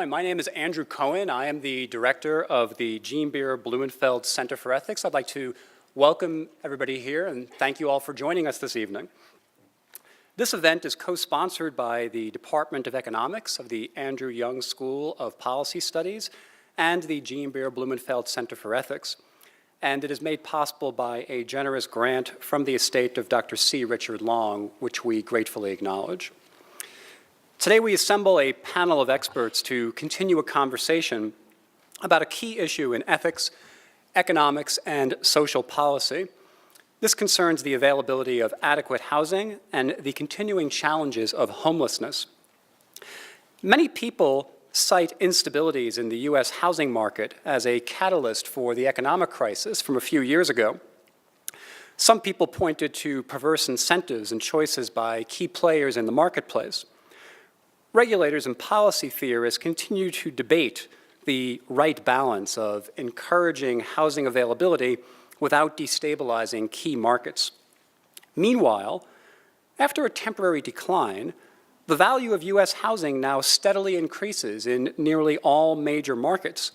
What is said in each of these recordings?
My name is Andrew Cohen. I am the director of the Jean Beer Blumenfeld Center for Ethics. I'd like to welcome everybody here and thank you all for joining us this evening. This event is co-sponsored by the Department of Economics of the Andrew Young School of Policy Studies and the Jean Beer Blumenfeld Center for Ethics. And it is made possible by a generous grant from the estate of Dr. C. Richard Long, which we gratefully acknowledge. Today we assemble a panel of experts to continue a conversation about a key issue in ethics, economics, and social policy. This concerns the availability of adequate housing and the continuing challenges of homelessness. Many people cite instabilities in the U.S. housing market as a catalyst for the economic crisis from a few years ago. Some people pointed to perverse incentives and choices by key players in the marketplace. Regulators and policy theorists continue to debate the right balance of encouraging housing availability without destabilizing key markets. Meanwhile, after a temporary decline, the value of U.S. housing now steadily increases in nearly all major markets.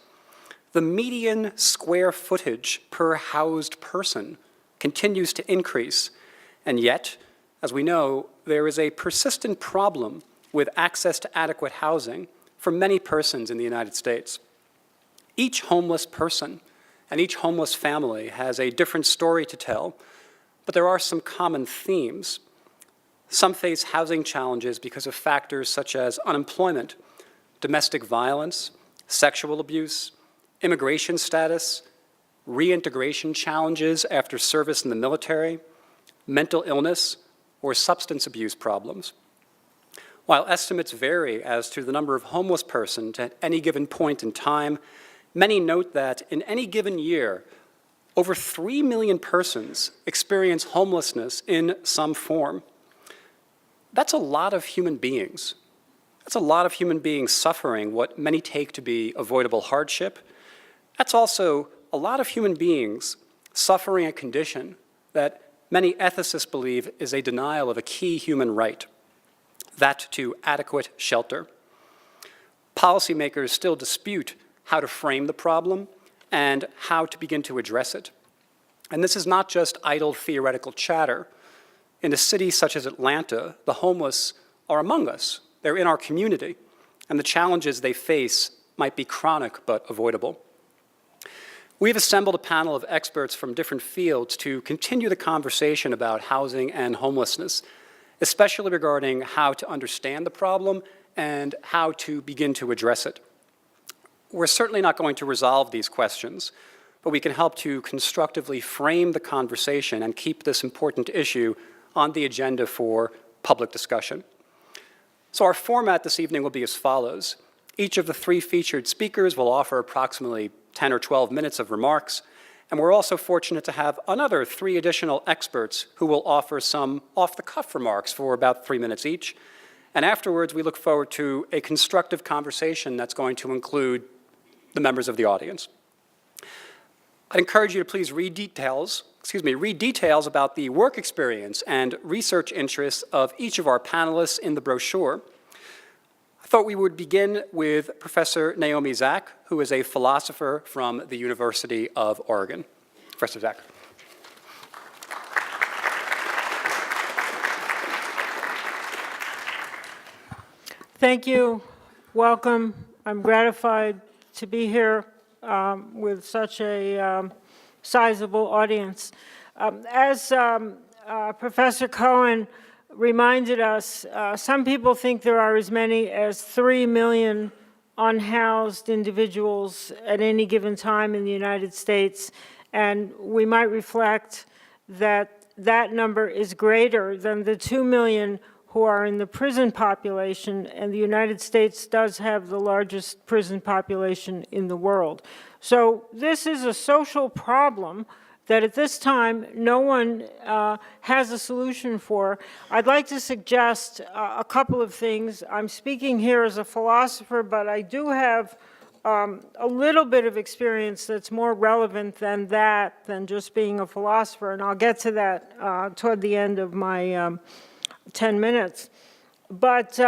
The median square footage per housed person continues to increase, and yet, as we know, there is a persistent problem with access to adequate housing for many persons in the United States. Each homeless person and each homeless family has a different story to tell, but there are some common themes. Some face housing challenges because of factors such as unemployment, domestic violence, sexual abuse, immigration status, reintegration challenges after service in the military, mental illness, or substance abuse problems. While estimates vary as to the number of homeless persons at any given point in time, many note that in any given year, over 3 million persons experience homelessness in some form. That's a lot of human beings. That's a lot of human beings suffering what many take to be avoidable hardship. That's also a lot of human beings suffering a condition that many ethicists believe is a denial of a key human right, that to adequate shelter. Policymakers still dispute how to frame the problem and how to begin to address it. And this is not just idle theoretical chatter. In a city such as Atlanta, the homeless are among us. They're in our community, and the challenges they face might be chronic but avoidable. We've assembled a panel of experts from different fields to continue the conversation about housing and homelessness, especially regarding how to understand the problem and how to begin to address it. We're certainly not going to resolve these questions, but we can help to constructively frame the conversation and keep this important issue on the agenda for public discussion. So our format this evening will be as follows. Each of the three featured speakers will offer approximately 10 or 12 minutes of remarks, and we're also fortunate to have another 3 additional experts who will offer some off-the-cuff remarks for about 3 minutes each. And afterwards, we look forward to a constructive conversation that's going to include the members of the audience. I'd encourage you to please read details about the work experience and research interests of each of our panelists in the brochure. I thought we would begin with Professor Naomi Zak, who is a philosopher from the University of Oregon. Professor Zak. Thank you. Welcome. I'm gratified to be here with such a sizable audience. As Professor Cohen reminded us, some people think there are as many as 3 million unhoused individuals at any given time in the United States, and we might reflect that that number is greater than the 2 million who are in the prison population, and the United States does have the largest prison population in the world. So this is a social problem that at this time no one has a solution for. I'd like to suggest a couple of things. I'm speaking here as a philosopher, but I do have a little bit of experience that's more relevant than that, than just being a philosopher, and I'll get to that toward the end of my 10 minutes. But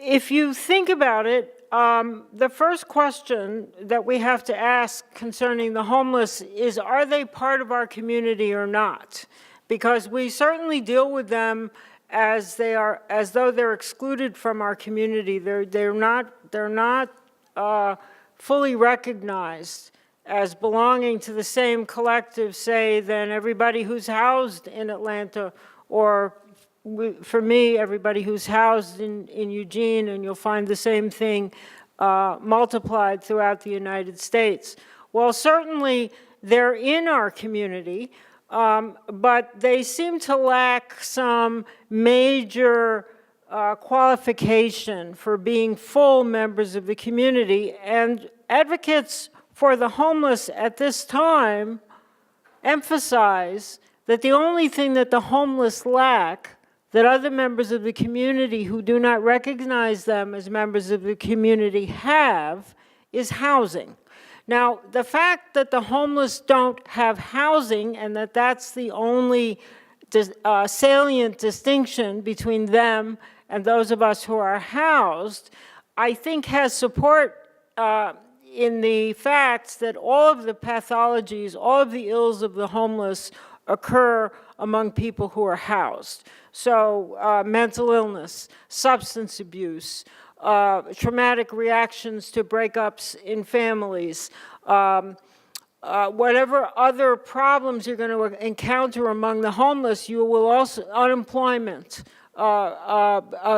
If you think about it, the first question that we have to ask concerning the homeless is, are they part of our community or not? Because we certainly deal with them as though they're excluded from our community. They're not fully recognized as belonging to the same collective, say, than everybody who's housed in Atlanta, or for me, everybody who's housed in Eugene, and you'll find the same thing multiplied throughout the United States. Well, certainly they're in our community, but they seem to lack some major qualification for being full members of the community. And advocates for the homeless at this time emphasize that the only thing that the homeless lack, that other members of the community who do not recognize them as members of the community have, is housing. Now, the fact that the homeless don't have housing, and that's the only salient distinction between them and those of us who are housed, I think has support in the facts that all of the pathologies, all of the ills of the homeless occur among people who are housed. So mental illness, substance abuse, traumatic reactions to breakups in families, whatever other problems you're going to encounter among the homeless, you will also, unemployment,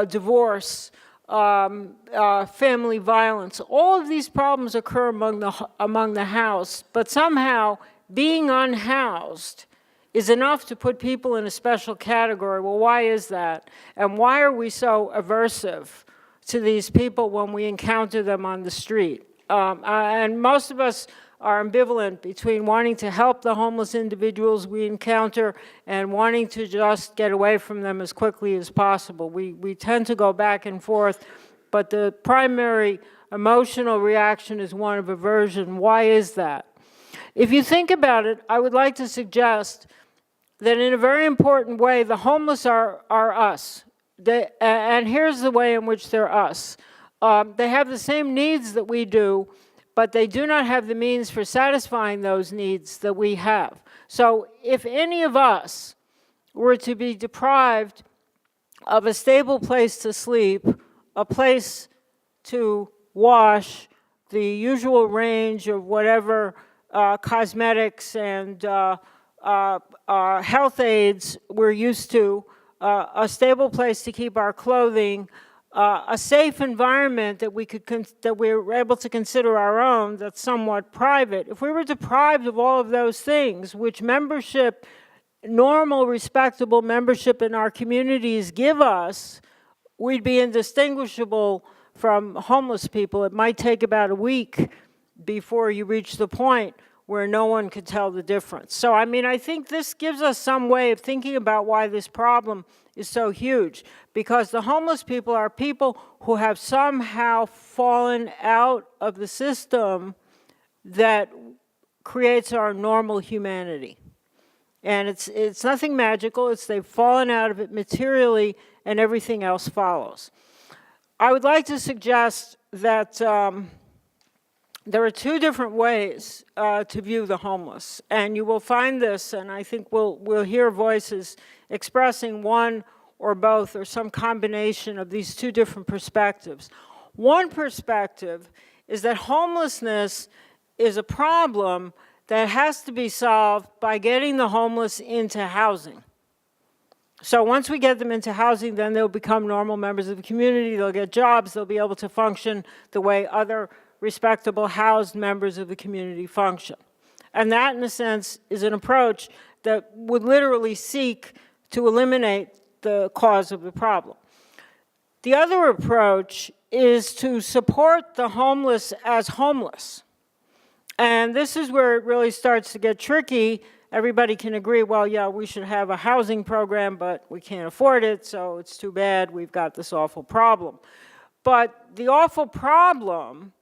divorce, family violence, all of these problems occur among the housed, but somehow being unhoused is enough to put people in a special category. Well, why is that? And why are we so aversive to these people when we encounter them on the street? And most of us are ambivalent between wanting to help the homeless individuals we encounter and wanting to just get away from them as quickly as possible. We tend to go back and forth, but the primary emotional reaction is one of aversion. Why is that? If you think about it, I would like to suggest that in a very important way, the homeless are us. And here's the way in which they're us. They have the same needs that we do, but they do not have the means for satisfying those needs that we have. So if any of us were to be deprived of a stable place to sleep, a place to wash, the usual range of whatever cosmetics and health aids we're used to, a stable place to keep our clothing, a safe environment that we're able to consider our own, that's somewhat private. If we were deprived of all of those things, which membership, normal, respectable membership in our communities give us, we'd be indistinguishable from homeless people. It might take about a week before you reach the point where no one could tell the difference. So, I mean, I think this gives us some way of thinking about why this problem is so huge, because the homeless people are people who have somehow fallen out of the system that creates our normal humanity. And it's nothing magical, it's they've fallen out of it materially and everything else follows. I would like to suggest that there are two different ways to view the homeless, and you will find this, and I think we'll hear voices expressing one or both or some combination of these two different perspectives. One perspective is that homelessness is a problem that has to be solved by getting the homeless into housing. So once we get them into housing, then they'll become normal members of the community, they'll get jobs, they'll be able to function the way other respectable housed members of the community function. And that, in a sense, is an approach that would literally seek to eliminate the cause of the problem. The other approach is to support the homeless as homeless. And this is where it really starts to get tricky. Everybody can agree, well, yeah, we should have a housing program, but we can't afford it, so it's too bad, we've got this awful problem. But the awful problem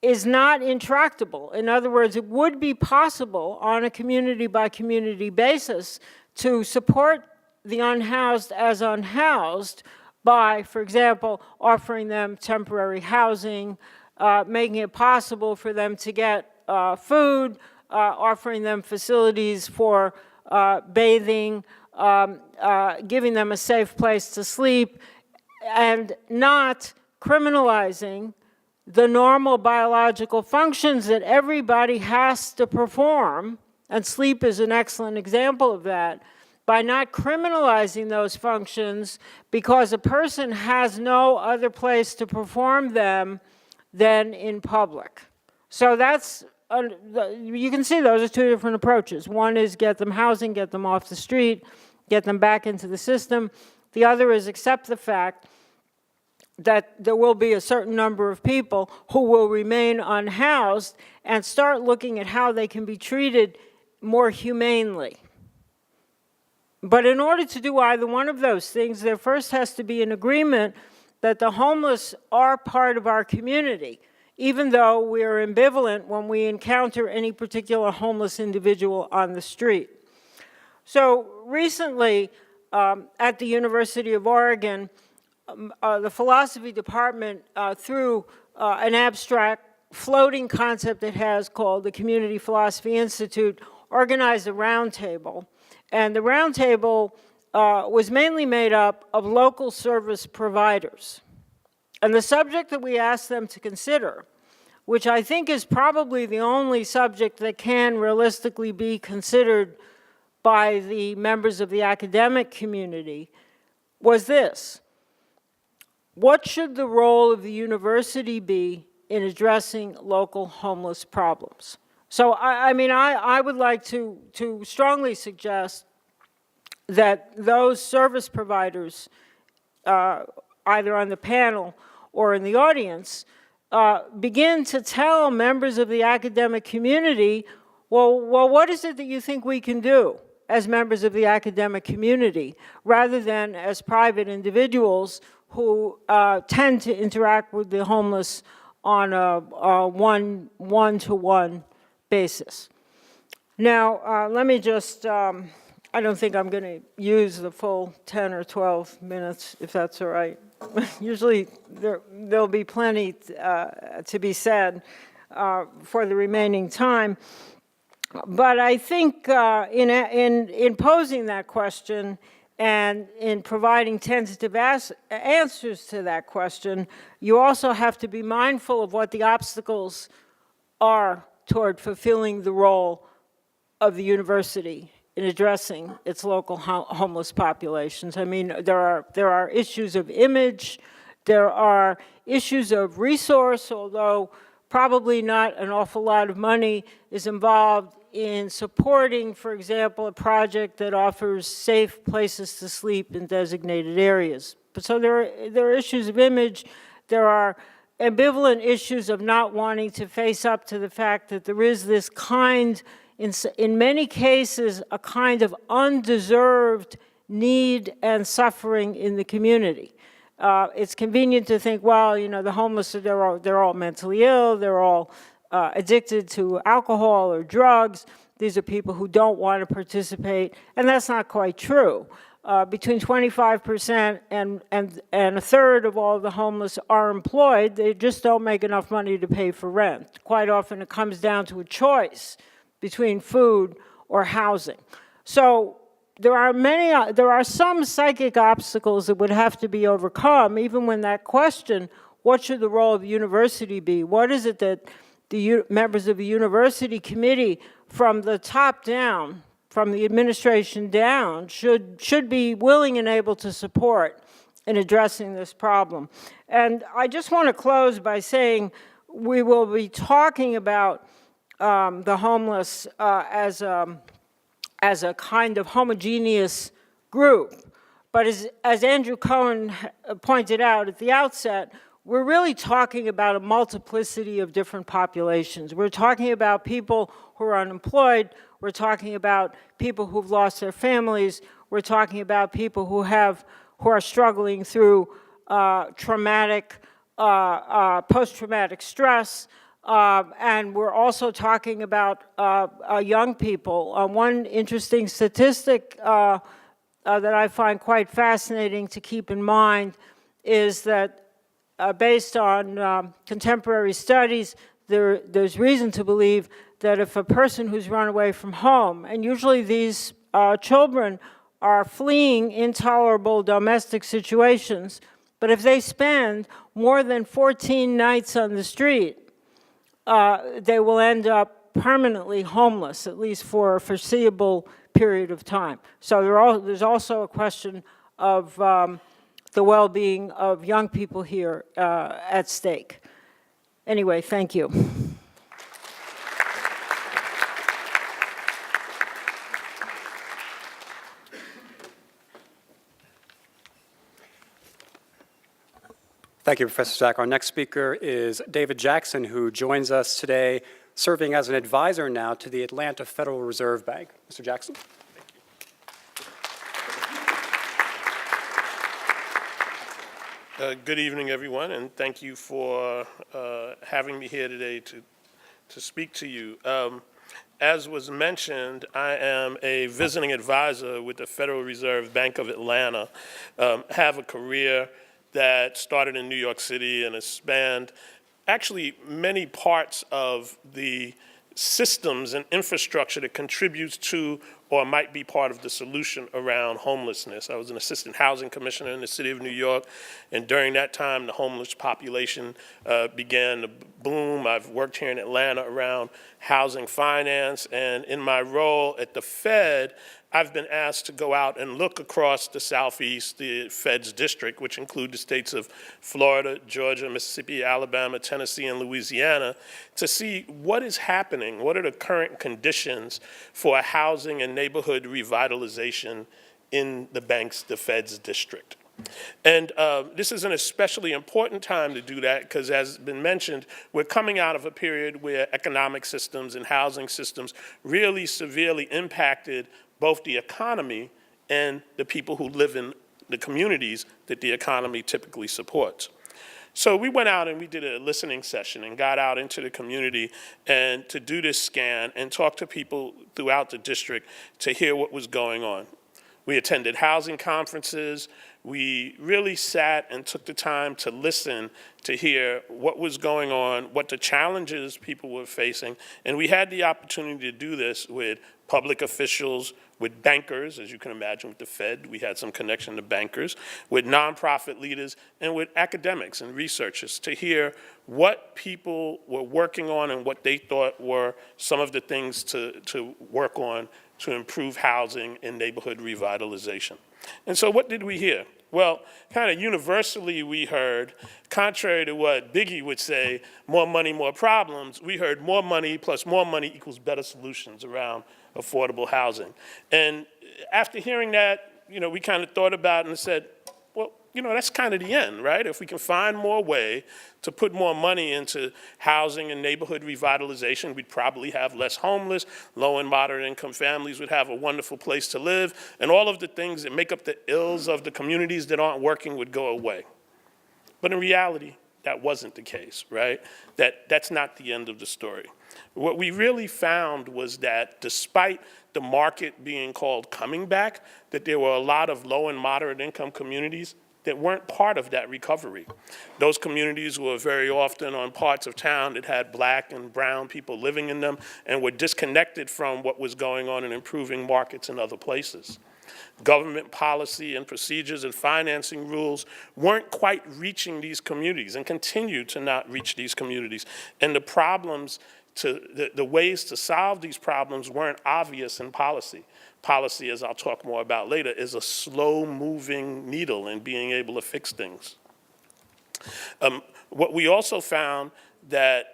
is not intractable. In other words, it would be possible on a community-by-community basis to support the unhoused as unhoused by, for example, offering them temporary housing, making it possible for them to get food, offering them facilities for bathing, giving them a safe place to sleep, and not criminalizing the normal biological functions that everybody has to perform, and sleep is an excellent example of that, by not criminalizing those functions because a person has no other place to perform them than in public. So that's, you can see those are two different approaches. One is get them housing, get them off the street, get them back into the system. The other is accept the fact that there will be a certain number of people who will remain unhoused and start looking at how they can be treated more humanely. But in order to do either one of those things, there first has to be an agreement that the homeless are part of our community, even though we are ambivalent when we encounter any particular homeless individual on the street. So recently, at the University of Oregon, the philosophy department, through an abstract floating concept it has called the Community Philosophy Institute, organized a roundtable. And the roundtable was mainly made up of local service providers. And the subject that we asked them to consider, which I think is probably the only subject that can realistically be considered by the members of the academic community, was this: what should the role of the university be in addressing local homeless problems? So, I would like to strongly suggest that those service providers, either on the panel or in the audience, begin to tell members of the academic community, well, what is it that you think we can do as members of the academic community, rather than as private individuals who tend to interact with the homeless on a one-to-one basis. Now, let me just, I don't think I'm going to use the full 10 or 12 minutes, if that's all right. Usually there'll be plenty to be said for the remaining time. But I think in posing that question and in providing tentative answers to that question, you also have to be mindful of what the obstacles are toward fulfilling the role of the university in addressing its local homeless populations. I mean, there are issues of image, there are issues of resource, although probably not an awful lot of money is involved in supporting, for example, a project that offers safe places to sleep in designated areas. But so there are issues of image, there are ambivalent issues of not wanting to face up to the fact that there is this kind, in many cases, a kind of undeserved need and suffering in the community. It's convenient to think, well, you know, the homeless, they're all mentally ill, they're all addicted to alcohol or drugs. These are people who don't want to participate, and that's not quite true. Between 25% and a third of all the homeless are employed. They just don't make enough money to pay for rent. Quite often it comes down to a choice between food or housing. So there are some psychic obstacles that would have to be overcome, even when that question, what should the role of the university be? What is it that the members of the university committee from the top down, from the administration down, should be willing and able to support in addressing this problem? And I just want to close by saying we will be talking about the homeless as a kind of homogeneous group. But as Andrew Cohen pointed out at the outset, we're really talking about a multiplicity of different populations. We're talking about people who are unemployed. We're talking about people who've lost their families. We're talking about people who are struggling through post-traumatic stress. And we're also talking about young people. One interesting statistic that I find quite fascinating to keep in mind is that based on contemporary studies, there's reason to believe that if a person who's run away from home, and usually these children are fleeing intolerable domestic situations, but if they spend more than 14 nights on the street, they will end up permanently homeless, at least for a foreseeable period of time. So there's also a question of the well-being of young people here at stake. Anyway, thank you. Thank you, Professor Stack. Our next speaker is David Jackson, who joins us today serving as an advisor now to the Atlanta Federal Reserve Bank. Mr. Jackson. Good evening, everyone, and thank you for having me here today to speak to you. As was mentioned, I am a visiting advisor with the Federal Reserve Bank of Atlanta. Have a career that started in New York City and has spanned actually many parts of the systems and infrastructure that contributes to or might be part of the solution around homelessness. I was an assistant housing commissioner in the city of New York, and during that time, the homeless population began to boom. I've worked here in Atlanta around housing finance, and in my role at the Fed, I've been asked to go out and look across the Southeast, the Fed's district, which include the states of Florida, Georgia, Mississippi, Alabama, Tennessee, and Louisiana, to see what is happening, what are the current conditions for housing and neighborhood revitalization in the Fed's district. And this is an especially important time to do that because, as has been mentioned, we're coming out of a period where economic systems and housing systems really severely impacted both the economy and the people who live in the communities that the economy typically supports. So we went out and we did a listening session and got out into the community and to do this scan and talk to people throughout the district to hear what was going on. We attended housing conferences. We really sat and took the time to listen to hear what was going on, what the challenges people were facing, and we had the opportunity to do this with public officials, with bankers, as you can imagine with the Fed, we had some connection to bankers, with nonprofit leaders, and with academics and researchers to hear what people were working on and what they thought were some of the things to work on to improve housing and neighborhood revitalization. And so what did we hear? Well, kind of universally we heard, contrary to what Biggie would say, more money, more problems, we heard more money plus more money equals better solutions around affordable housing. And after hearing that, we kind of thought about it and said, well, that's kind of the end, right? If we can find more way to put more money into housing and neighborhood revitalization, we'd probably have less homeless, low and moderate income families would have a wonderful place to live, and all of the things that make up the ills of the communities that aren't working would go away. But in reality, that wasn't the case, right? That's not the end of the story. What we really found was that despite the market being called coming back, that there were a lot of low and moderate income communities that weren't part of that recovery. Those communities were very often on parts of town that had black and brown people living in them and were disconnected from what was going on in improving markets in other places. Government policy and procedures and financing rules weren't quite reaching these communities and continue to not reach these communities. And the problems, the ways to solve these problems weren't obvious in policy. Policy, as I'll talk more about later, is a slow-moving needle in being able to fix things. What we also found that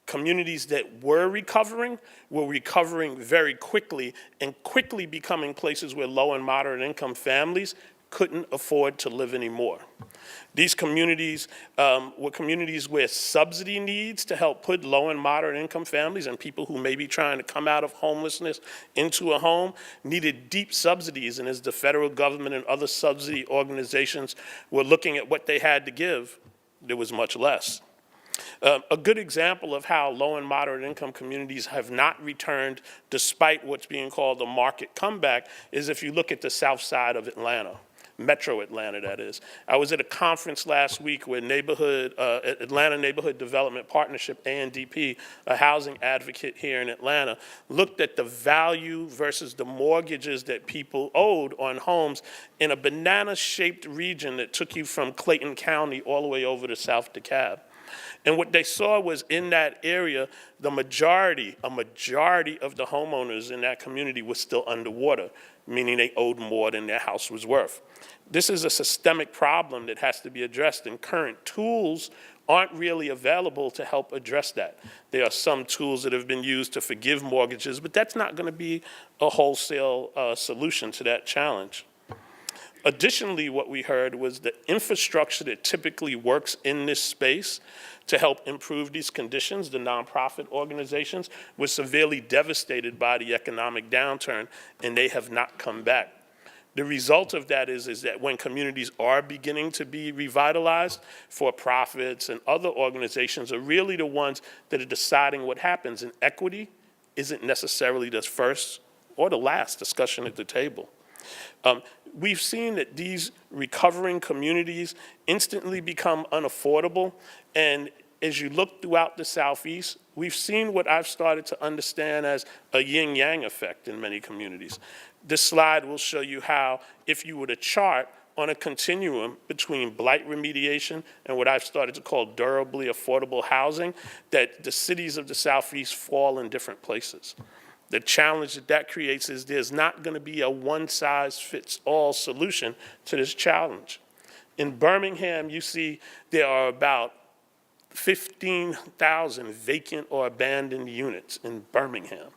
communities that were recovering very quickly and quickly becoming places where low and moderate income families couldn't afford to live anymore. These communities were communities where subsidy needs to help put low and moderate income families and people who may be trying to come out of homelessness into a home needed deep subsidies, and as the federal government and other subsidy organizations were looking at what they had to give, there was much less. A good example of how low and moderate income communities have not returned despite what's being called a market comeback is if you look at the south side of Atlanta, Metro Atlanta, that is. I was at a conference last week where Atlanta Neighborhood Development Partnership, ANDP, a housing advocate here in Atlanta, looked at the value versus the mortgages that people owed on homes in a banana-shaped region that took you from Clayton County all the way over to South DeKalb. And what they saw was in that area, a majority of the homeowners in that community was still underwater, meaning they owed more than their house was worth. This is a systemic problem that has to be addressed, and current tools aren't really available to help address that. There are some tools that have been used to forgive mortgages, but that's not going to be a wholesale solution to that challenge. Additionally, what we heard was the infrastructure that typically works in this space to help improve these conditions, the nonprofit organizations, was severely devastated by the economic downturn, and they have not come back. The result of that is that when communities are beginning to be revitalized, for-profits and other organizations are really the ones that are deciding what happens, and equity isn't necessarily the first or the last discussion at the table. We've seen that these recovering communities instantly become unaffordable, and as you look throughout the Southeast, we've seen what I've started to understand as a yin-yang effect in many communities. This slide will show you how, if you were to chart on a continuum between blight remediation and what I've started to call durably affordable housing, that the cities of the Southeast fall in different places. The challenge that creates is there's not going to be a one-size-fits-all solution to this challenge. In Birmingham, you see there are about 15,000 vacant or abandoned units in Birmingham.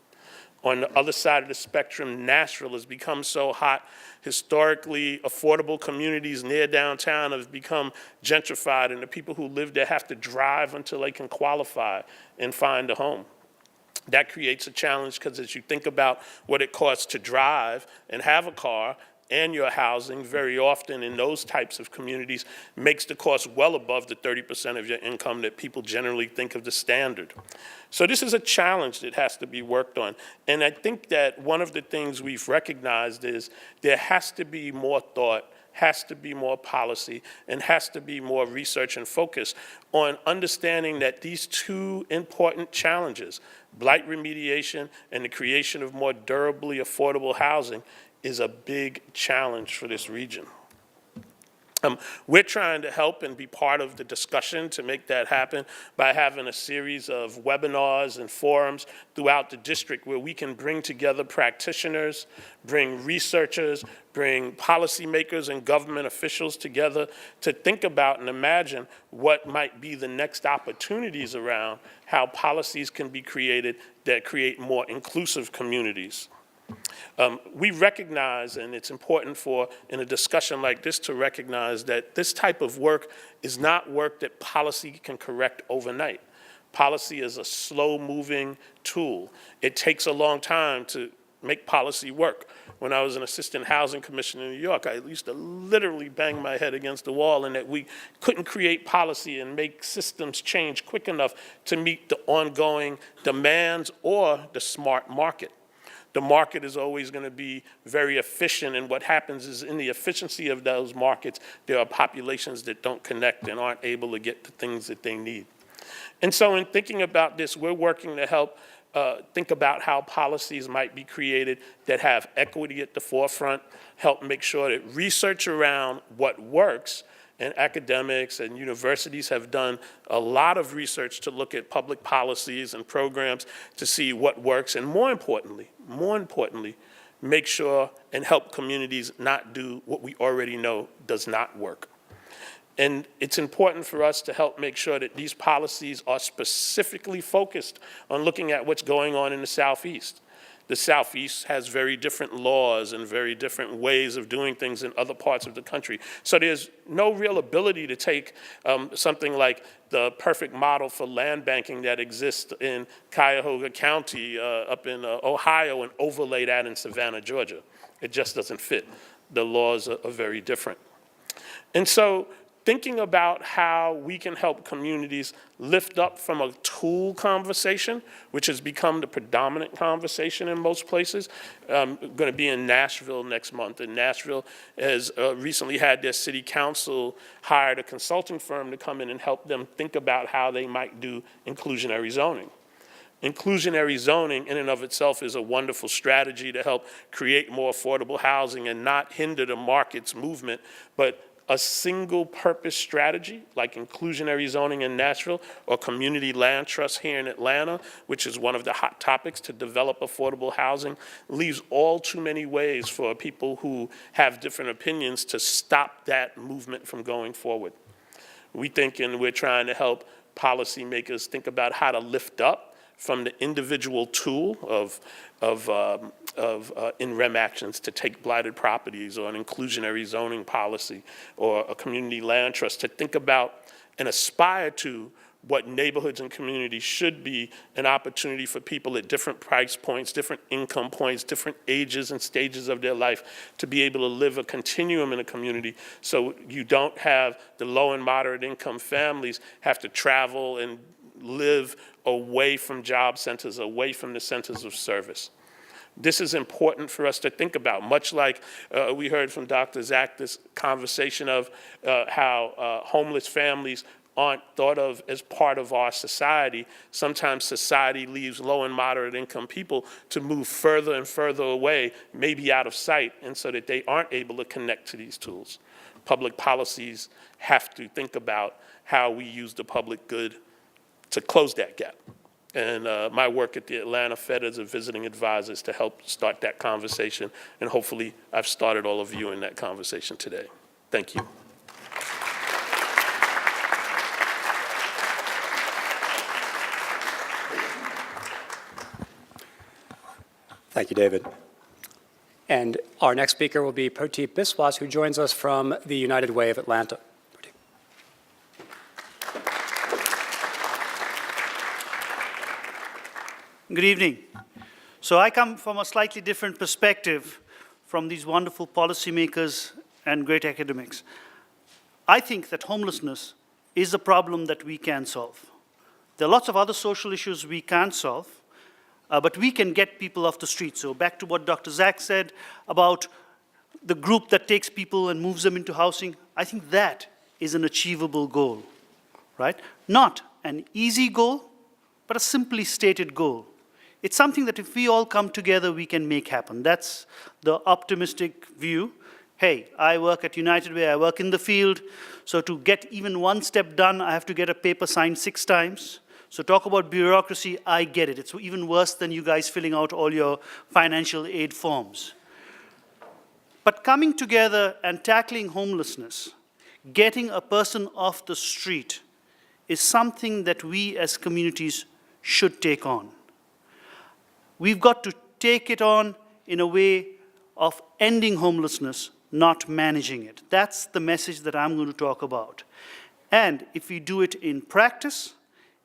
On the other side of the spectrum, Nashville has become so hot. Historically, affordable communities near downtown have become gentrified, and the people who live there have to drive until they can qualify and find a home. That creates a challenge because as you think about what it costs to drive and have a car and your housing, very often in those types of communities makes the cost well above the 30% of your income that people generally think of the standard. So this is a challenge that has to be worked on. And I think that one of the things we've recognized is there has to be more thought, has to be more policy, and has to be more research and focus on understanding that these two important challenges, blight remediation and the creation of more durably affordable housing, is a big challenge for this region. We're trying to help and be part of the discussion to make that happen by having a series of webinars and forums throughout the district where we can bring together practitioners, bring researchers, bring policymakers and government officials together to think about and imagine what might be the next opportunities around how policies can be created that create more inclusive communities. We recognize, and it's important in a discussion like this to recognize that this type of work is not work that policy can correct overnight. Policy is a slow-moving tool. It takes a long time to make policy work. When I was an assistant housing commissioner in New York, I used to literally bang my head against the wall in that we couldn't create policy and make systems change quick enough to meet the ongoing demands or the smart market. The market is always going to be very efficient, and what happens is in the efficiency of those markets, there are populations that don't connect and aren't able to get the things that they need. And so in thinking about this, we're working to help think about how policies might be created that have equity at the forefront, help make sure that research around what works, and academics and universities have done a lot of research to look at public policies and programs to see what works, and more importantly, make sure and help communities not do what we already know does not work. And it's important for us to help make sure that these policies are specifically focused on looking at what's going on in the Southeast. The Southeast has very different laws and very different ways of doing things in other parts of the country. So there's no real ability to take something like the perfect model for land banking that exists in Cuyahoga County up in Ohio and overlay that in Savannah, Georgia. It just doesn't fit. The laws are very different. And so thinking about how we can help communities lift up from a tool conversation, which has become the predominant conversation in most places. I'm going to be in Nashville next month, and Nashville has recently had their city council hired a consulting firm to come in and help them think about how they might do inclusionary zoning. Inclusionary zoning in and of itself is a wonderful strategy to help create more affordable housing and not hinder the market's movement, but a single purpose strategy like inclusionary zoning in Nashville or community land trust here in Atlanta, which is one of the hot topics to develop affordable housing, leaves all too many ways for people who have different opinions to stop that movement from going forward. We think, and we're trying to help policymakers think about how to lift up from the individual tool of in-rem actions to take blighted properties, or an inclusionary zoning policy, or a community land trust, to think about and aspire to what neighborhoods and communities should be an opportunity for people at different price points, different income points, different ages and stages of their life to be able to live a continuum in a community, so you don't have the low and moderate income families have to travel and live away from job centers, away from the centers of service. This is important for us to think about, much like we heard from Dr. Zach, this conversation of how homeless families aren't thought of as part of our society. Sometimes society leaves low and moderate income people to move further and further away, maybe out of sight, and so that they aren't able to connect to these tools. Public policies have to think about how we use the public good to close that gap. And my work at the Atlanta Fed as a visiting advisor is to help start that conversation, and hopefully I've started all of you in that conversation today. Thank you. Thank you, David. And our next speaker will be Pradeep Biswas, who joins us from the United Way of Atlanta. Good evening. So I come from a slightly different perspective from these wonderful policymakers and great academics. I think that homelessness is a problem that we can solve. There are lots of other social issues we can't solve, but we can get people off the street. So back to what Dr. Zach said about the group that takes people and moves them into housing, I think that is an achievable goal, right? Not an easy goal, but a simply stated goal. It's something that if we all come together, we can make happen. That's the optimistic view. Hey, I work at United Way, I work in the field, so to get even one step done, I have to get a paper signed 6 times. So talk about bureaucracy, I get it. It's even worse than you guys filling out all your financial aid forms. But coming together and tackling homelessness, getting a person off the street, is something that we as communities should take on. We've got to take it on in a way of ending homelessness, not managing it. That's the message that I'm going to talk about. And if we do it in practice,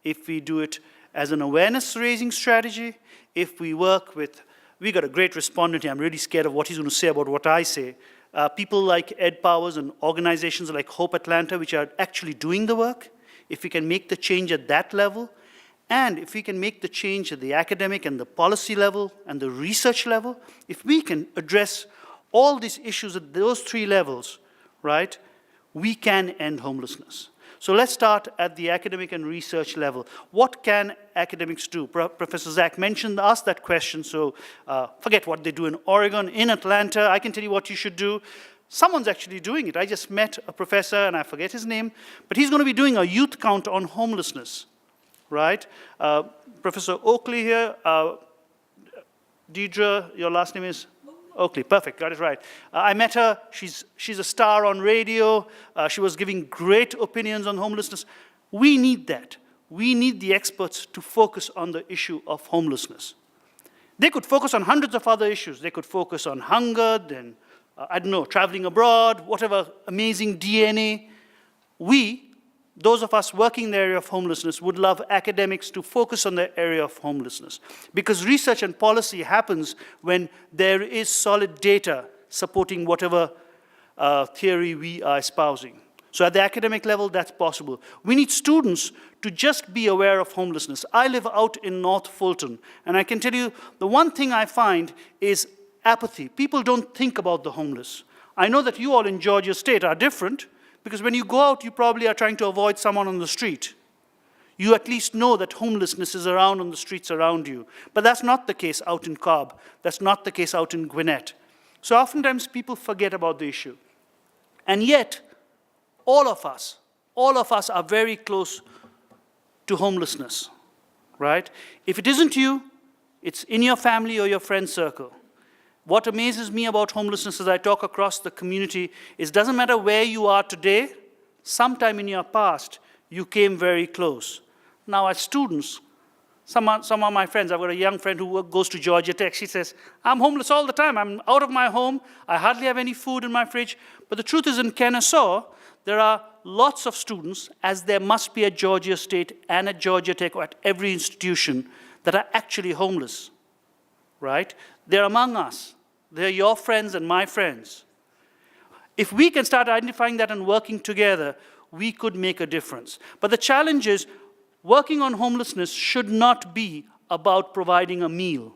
if we do it as an awareness-raising strategy, if we work with, we got a great respondent here, I'm really scared of what he's going to say about what I say. People like Ed Powers and organizations like Hope Atlanta, which are actually doing the work, if we can make the change at that level, and if we can make the change at the academic and the policy level and the research level, if we can address all these issues at those 3 levels, right, we can end homelessness. So let's start at the academic and research level. What can academics do? Professor Zach asked that question, so forget what they do in Oregon, in Atlanta. I can tell you what you should do. Someone's actually doing it. I just met a professor, and I forget his name, but he's going to be doing a youth count on homelessness, right? Professor Oakley here, Deidre, your last name is? Oakley, perfect, got it right. I met her, she's a star on radio. She was giving great opinions on homelessness. We need that. We need the experts to focus on the issue of homelessness. They could focus on hundreds of other issues. They could focus on hunger, then, I don't know, traveling abroad, whatever amazing DNA. Those of us working in the area of homelessness would love academics to focus on the area of homelessness, because research and policy happens when there is solid data supporting whatever theory we are espousing. So at the academic level, that's possible. We need students to just be aware of homelessness. I live out in North Fulton, and I can tell you the one thing I find is apathy. People don't think about the homeless. I know that you all in Georgia State are different, because when you go out, you probably are trying to avoid someone on the street. You at least know that homelessness is around on the streets around you. But that's not the case out in Cobb. That's not the case out in Gwinnett. So oftentimes people forget about the issue. And yet, all of us are very close to homelessness, right? If it isn't you, it's in your family or your friend circle. What amazes me about homelessness as I talk across the community is it doesn't matter where you are today, sometime in your past, you came very close. Now as students, some of my friends, I've got a young friend who goes to Georgia Tech, she says, I'm homeless all the time, I'm out of my home, I hardly have any food in my fridge. But the truth is in Kennesaw, there are lots of students, as there must be at Georgia State and at Georgia Tech or at every institution, that are actually homeless, right? They're among us. They're your friends and my friends. If we can start identifying that and working together, we could make a difference. But the challenge is, working on homelessness should not be about providing a meal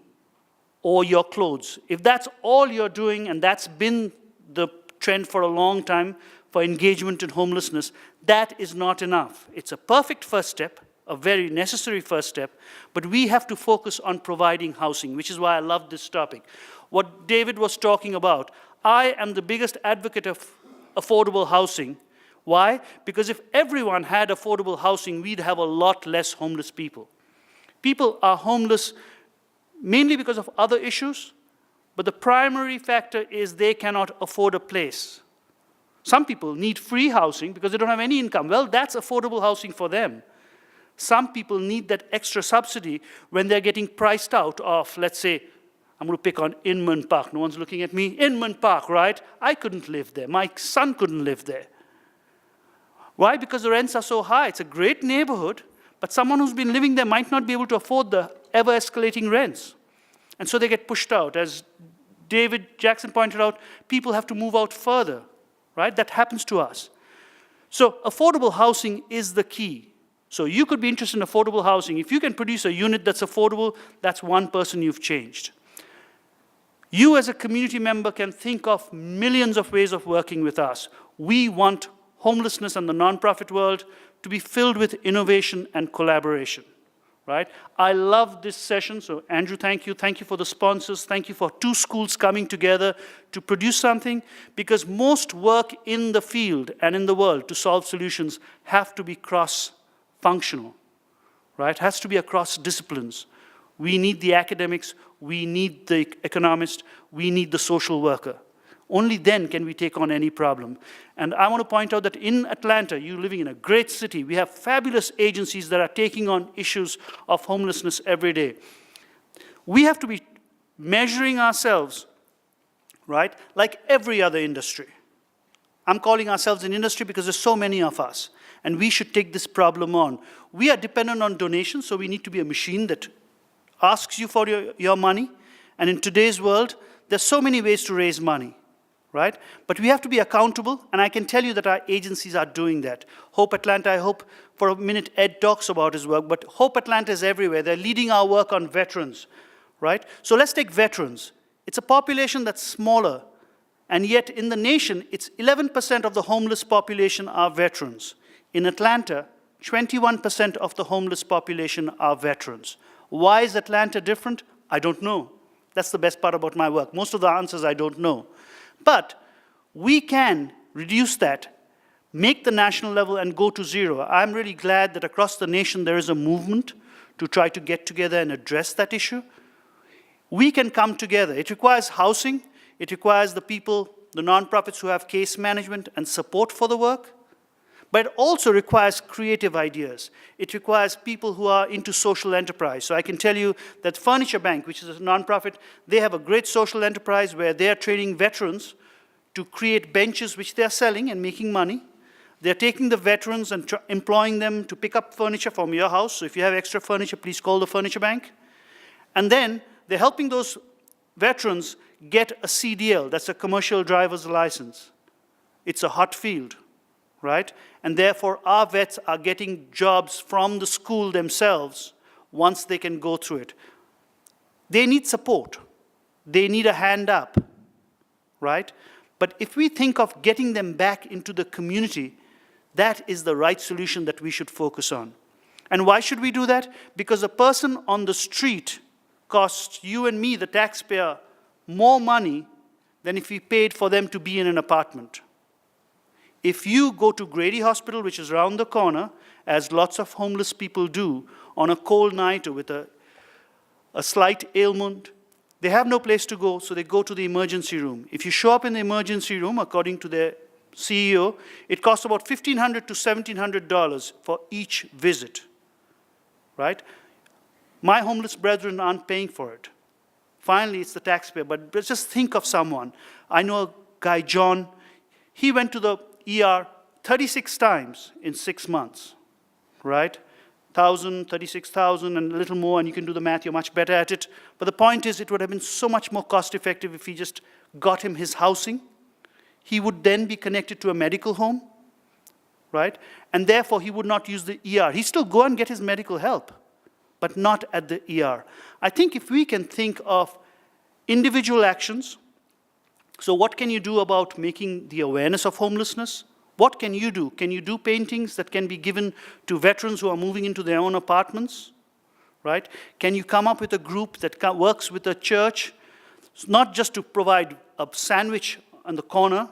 or your clothes. If that's all you're doing, and that's been the trend for a long time for engagement in homelessness, that is not enough. It's a perfect first step, a very necessary first step, but we have to focus on providing housing, which is why I love this topic. What David was talking about, I am the biggest advocate of affordable housing. Why? Because if everyone had affordable housing, we'd have a lot less homeless people. People are homeless mainly because of other issues, but the primary factor is they cannot afford a place. Some people need free housing because they don't have any income. Well, that's affordable housing for them. Some people need that extra subsidy when they're getting priced out of, let's say, I'm going to pick on Inman Park. No one's looking at me. Inman Park, right? I couldn't live there. My son couldn't live there. Why? Because the rents are so high. It's a great neighborhood, but someone who's been living there might not be able to afford the ever-escalating rents. And so they get pushed out. As David Jackson pointed out, people have to move out further, right? That happens to us. So affordable housing is the key. So you could be interested in affordable housing. If you can produce a unit that's affordable, that's one person you've changed. You as a community member can think of millions of ways of working with us. We want homelessness and the nonprofit world to be filled with innovation and collaboration, right? I love this session, so Andrew, thank you. Thank you for the sponsors. Thank you for 2 schools coming together to produce something, because most work in the field and in the world to solve solutions have to be cross-functional, right? Has to be across disciplines. We need the academics, we need the economist, we need the social worker. Only then can we take on any problem. And I want to point out that in Atlanta, you're living in a great city, we have fabulous agencies that are taking on issues of homelessness every day. We have to be measuring ourselves, right, like every other industry. I'm calling ourselves an industry because there's so many of us, and we should take this problem on. We are dependent on donations, so we need to be a machine that asks you for your money. And in today's world, there's so many ways to raise money, right? But we have to be accountable, and I can tell you that our agencies are doing that. Hope Atlanta, I hope for a minute Ed talks about his work, but Hope Atlanta is everywhere. They're leading our work on veterans, right? So let's take veterans. It's a population that's smaller, and yet in the nation, it's 11% of the homeless population are veterans. In Atlanta, 21% of the homeless population are veterans. Why is Atlanta different? I don't know. That's the best part about my work. Most of the answers I don't know. But we can reduce that, make the national level and go to zero. I'm really glad that across the nation there is a movement to try to get together and address that issue. We can come together. It requires housing. It requires the people, the nonprofits who have case management and support for the work. But it also requires creative ideas. It requires people who are into social enterprise. So I can tell you that Furniture Bank, which is a nonprofit, they have a great social enterprise where they are training veterans to create benches which they are selling and making money. They're taking the veterans and employing them to pick up furniture from your house. So if you have extra furniture, please call the Furniture Bank. And then they're helping those veterans get a CDL, that's a commercial driver's license. It's a hot field. right? And therefore, our vets are getting jobs from the school themselves once they can go through it. They need support. They need a hand up, right? But if we think of getting them back into the community, that is the right solution that we should focus on. And why should we do that? Because a person on the street costs you and me, the taxpayer, more money than if we paid for them to be in an apartment. If you go to Grady Hospital, which is around the corner, as lots of homeless people do, on a cold night or with a slight ailment, they have no place to go, so they go to the emergency room. If you show up in the emergency room, according to their CEO, it costs about $1,500 to $1,700 for each visit, right? My homeless brethren aren't paying for it. Finally, it's the taxpayer, but just think of someone. I know a guy, John, he went to the ER 36 times in 6 months, right? 1,000, 36,000, and a little more, and you can do the math, you're much better at it. But the point is, it would have been so much more cost-effective if we just got him his housing. He would then be connected to a medical home, right? And therefore, he would not use the ER. He'd still go and get his medical help, but not at the ER. I think if we can think of individual actions, so what can you do about making the awareness of homelessness? What can you do? Can you do paintings that can be given to veterans who are moving into their own apartments, right? Can you come up with a group that works with a church, not just to provide a sandwich on the corner,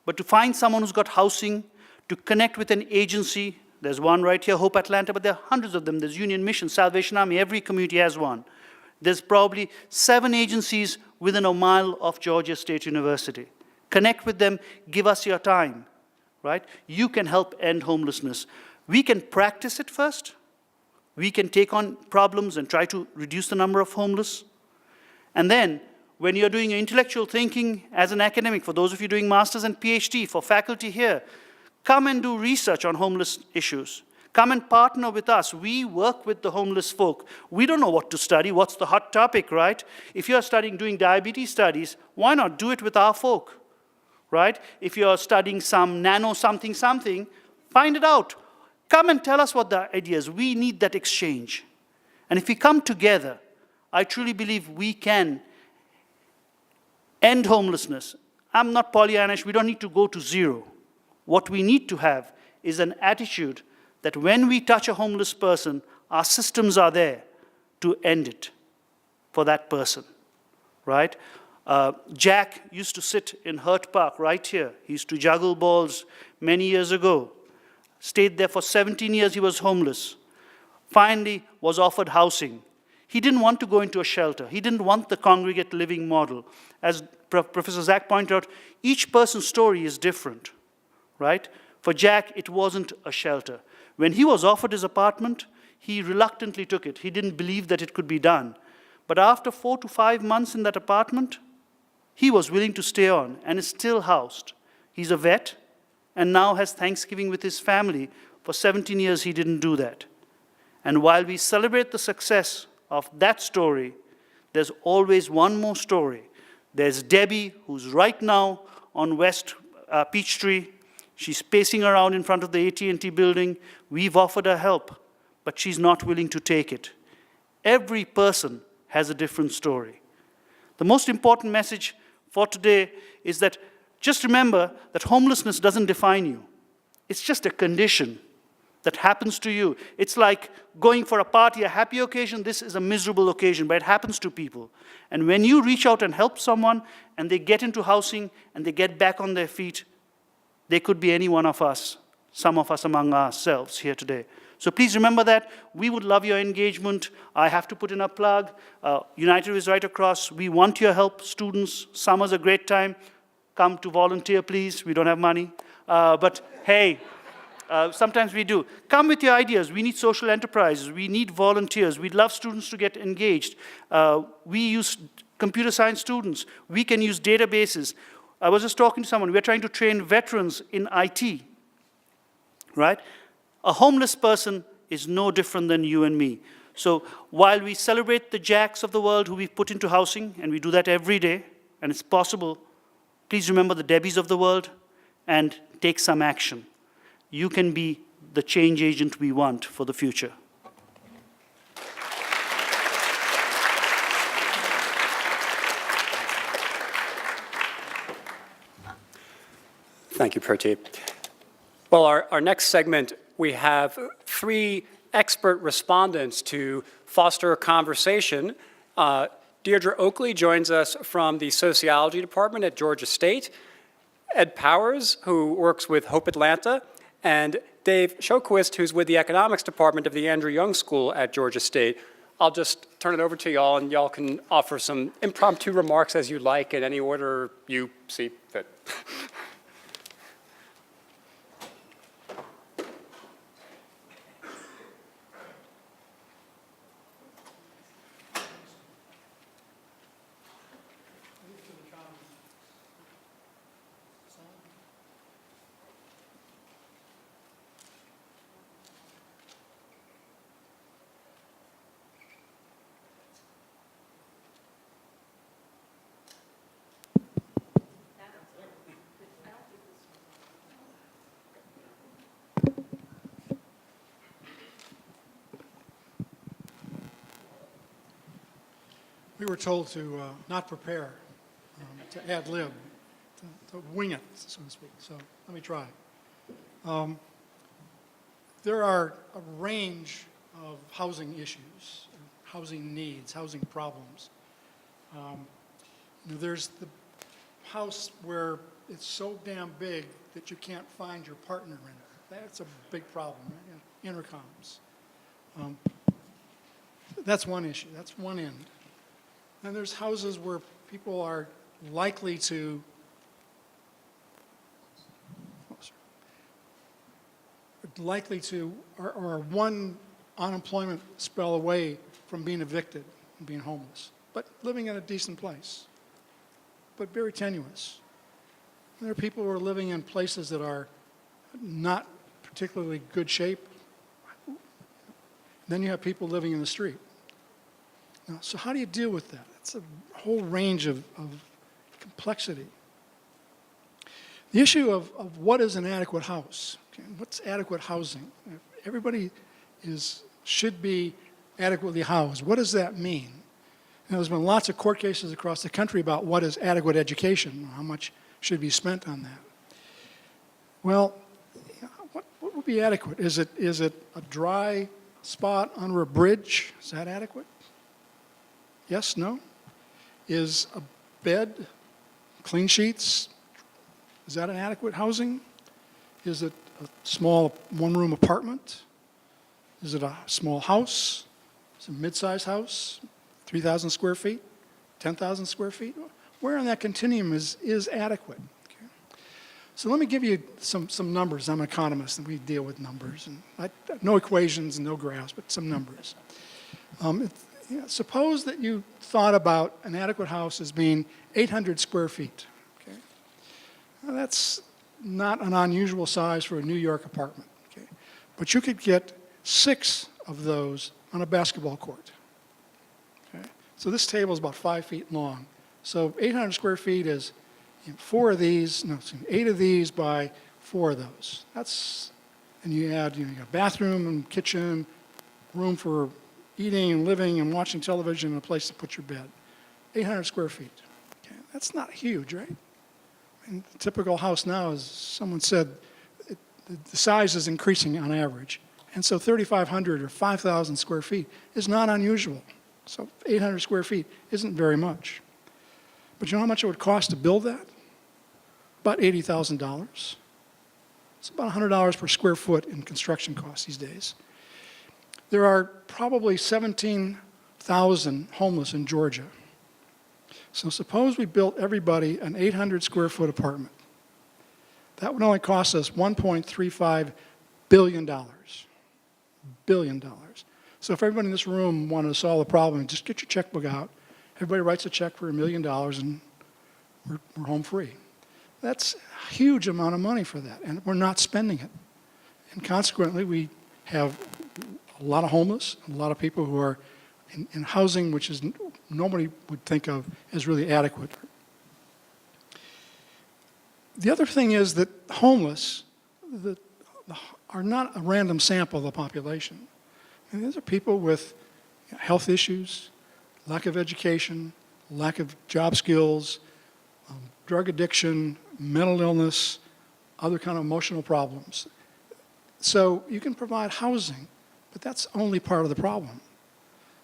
but to find someone who's got housing, to connect with an agency. There's one right here, Hope Atlanta, but there are hundreds of them. There's Union Mission, Salvation Army, every community has one. There's probably 7 agencies within a mile of Georgia State University. Connect with them, give us your time, right? You can help end homelessness. We can practice it first. We can take on problems and try to reduce the number of homeless. And then, when you're doing your intellectual thinking as an academic, for those of you doing master's and PhD, for faculty here, come and do research on homeless issues. Come and partner with us. We work with the homeless folk. We don't know what to study. What's the hot topic, right? If you're doing diabetes studies, why not do it with our folk, right? If you're studying some nano something, find it out. Come and tell us what the idea is. We need that exchange. And if we come together, I truly believe we can end homelessness. I'm not Pollyannish. We don't need to go to zero. What we need to have is an attitude that when we touch a homeless person, our systems are there to end it for that person, right? Jack used to sit in Hurt Park right here. He used to juggle balls many years ago. Stayed there for 17 years, he was homeless. Finally was offered housing. He didn't want to go into a shelter. He didn't want the congregate living model. As Professor Zach pointed out, each person's story is different, right? For Jack, it wasn't a shelter. When he was offered his apartment, he reluctantly took it. He didn't believe that it could be done. But after 4 to 5 months in that apartment, he was willing to stay on and is still housed. He's a vet and now has Thanksgiving with his family. For 17 years, he didn't do that. And while we celebrate the success of that story, there's always one more story. There's Debbie, who's right now on West Peachtree. She's pacing around in front of the AT&T building. We've offered her help, but she's not willing to take it. Every person has a different story. The most important message for today is that just remember that homelessness doesn't define you. It's just a condition that happens to you. It's like going for a party, a happy occasion. This is a miserable occasion, but it happens to people. And when you reach out and help someone, and they get into housing, and they get back on their feet, they could be any one of us, some of us among ourselves here today. So please remember that. We would love your engagement. I have to put in a plug. United is right across. We want your help, students. Summer's a great time. Come to volunteer, please. We don't have money. But hey, sometimes we do. Come with your ideas. We need social enterprises. We need volunteers. We'd love students to get engaged. We use computer science students. We can use databases. I was just talking to someone. We're trying to train veterans in IT, right? A homeless person is no different than you and me. So while we celebrate the Jacks of the world who we put into housing, and we do that every day, and it's possible, please remember the Debbies of the world and take some action. you can be the change agent we want for the future. Thank you, Prateep. Well, our next segment, we have 3 expert respondents to foster a conversation. Deirdre Oakley joins us from the Sociology Department at Georgia State, Ed Powers, who works with Hope Atlanta, and Dave Shoquist, who's with the Economics Department of the Andrew Young School at Georgia State. I'll just turn it over to y'all, and y'all can offer some impromptu remarks as you like in any order you see fit. We were told to not prepare, to ad lib, to wing it, so to speak. So let me try. There are a range of housing issues, housing needs, housing problems. There's the house where it's so damn big that you can't find your partner in it. That's a big problem, right? Intercoms. That's one issue. That's one end. And there's houses where people are likely to are one unemployment spell away from being evicted and being homeless, but living in a decent place, but very tenuous. And there are people who are living in places that are not particularly good shape. Then you have people living in the street. Now, so how do you deal with that? It's a whole range of complexity. The issue of what is an adequate house, okay? What's adequate housing? Everybody should be adequately housed. What does that mean? There's been lots of court cases across the country about what is adequate education, how much should be spent on that. Well, what would be adequate? Is it a dry spot under a bridge? Is that adequate? Yes, no? Is a bed, clean sheets, is that an adequate housing? Is it a small one-room apartment? Is it a small house? Is it a mid-sized house? 3,000 square feet? 10,000 square feet? Where on that continuum is adequate? Okay. So let me give you some numbers. I'm an economist, and we deal with numbers. And no equations and no graphs, but some numbers. Suppose that you thought about an adequate house as being 800 square feet. Okay? Now, that's not an unusual size for a New York apartment. Okay? But you could get 6 of those on a basketball court. Okay? So this table is about 5 feet long. So 800 square feet is 8 of these by 4 of those. And you add, you got a bathroom and kitchen, room for eating and living and watching television, and a place to put your bed. 800 square feet. Okay, that's not huge, right? And the typical house now, as someone said, the size is increasing on average. And so 3,500 or 5,000 square feet is not unusual. So 800 square feet isn't very much. But you know how much it would cost to build that? About $80,000. It's about $100 per square foot in construction costs these days. There are probably 17,000 homeless in Georgia. So suppose we built everybody an 800 square foot apartment. That would only cost us $1.35 billion. Billion dollars. So if everybody in this room wanted to solve the problem, just get your checkbook out. Everybody writes a check for $1 million and we're home free. That's a huge amount of money for that, and we're not spending it. And consequently, we have a lot of homeless, a lot of people who are in housing which is nobody would think of as really adequate. The other thing is that homeless, the are not a random sample of the population. And these are people with health issues, lack of education, lack of job skills, drug addiction, mental illness, other kind of emotional problems. So you can provide housing, but that's only part of the problem.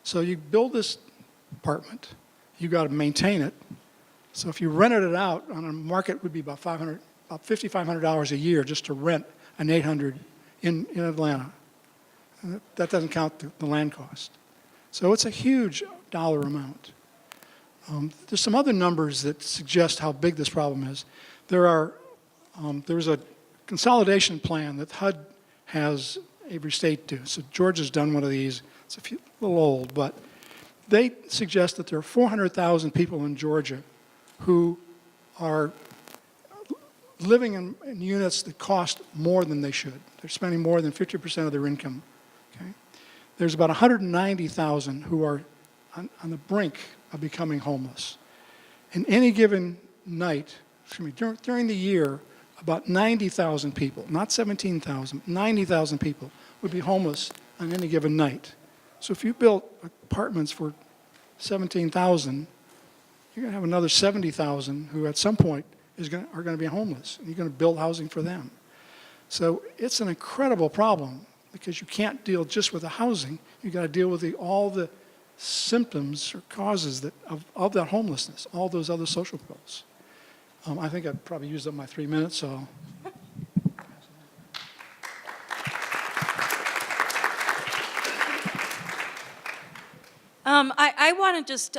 So you build this apartment, you got to maintain it. So if you rented it out on a market, it would be about $5,500 a year just to rent an 800 in Atlanta. And that doesn't count the land cost. So it's a huge dollar amount. There's some other numbers that suggest how big this problem is. There's a consolidation plan that HUD has every state do. So Georgia's done one of these. It's a little old, but they suggest that there are 400,000 people in Georgia who are living in units that cost more than they should. They're spending more than 50% of their income. Okay? There's about 190,000 who are on the brink of becoming homeless. In any given night, during the year, about 90,000 people, not 17,000, 90,000 people would be homeless on any given night. So if you built apartments for 17,000, you're going to have another 70,000 who at some point are going to be homeless, and you're going to build housing for them. So it's an incredible problem because you can't deal just with the housing. You've got to deal with all the symptoms or causes of that homelessness, all those other social ills. I think I've probably used up my 3 minutes, so. I want to just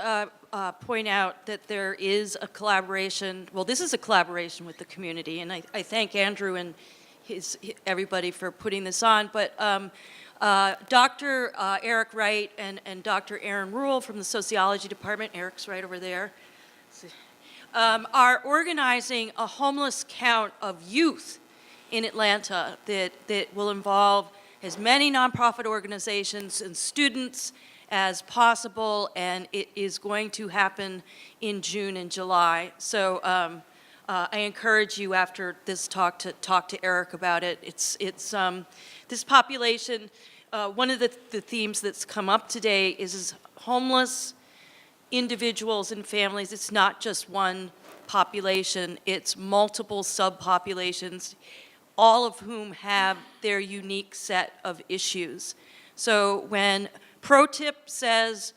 point out that there is a collaboration. Well, this is a collaboration with the community, and I thank Andrew and everybody for putting this on. But Dr. Eric Wright and Dr. Aaron Rule from the sociology department, Eric's right over there, are organizing a homeless count of youth in Atlanta that will involve as many nonprofit organizations and students as possible, and it is going to happen in June and July. So I encourage you after this talk to Eric about it. It's this population. One of the themes that's come up today is homeless individuals and families. It's not just one population, it's multiple subpopulations, all of whom have their unique set of issues. So when Pro Tip says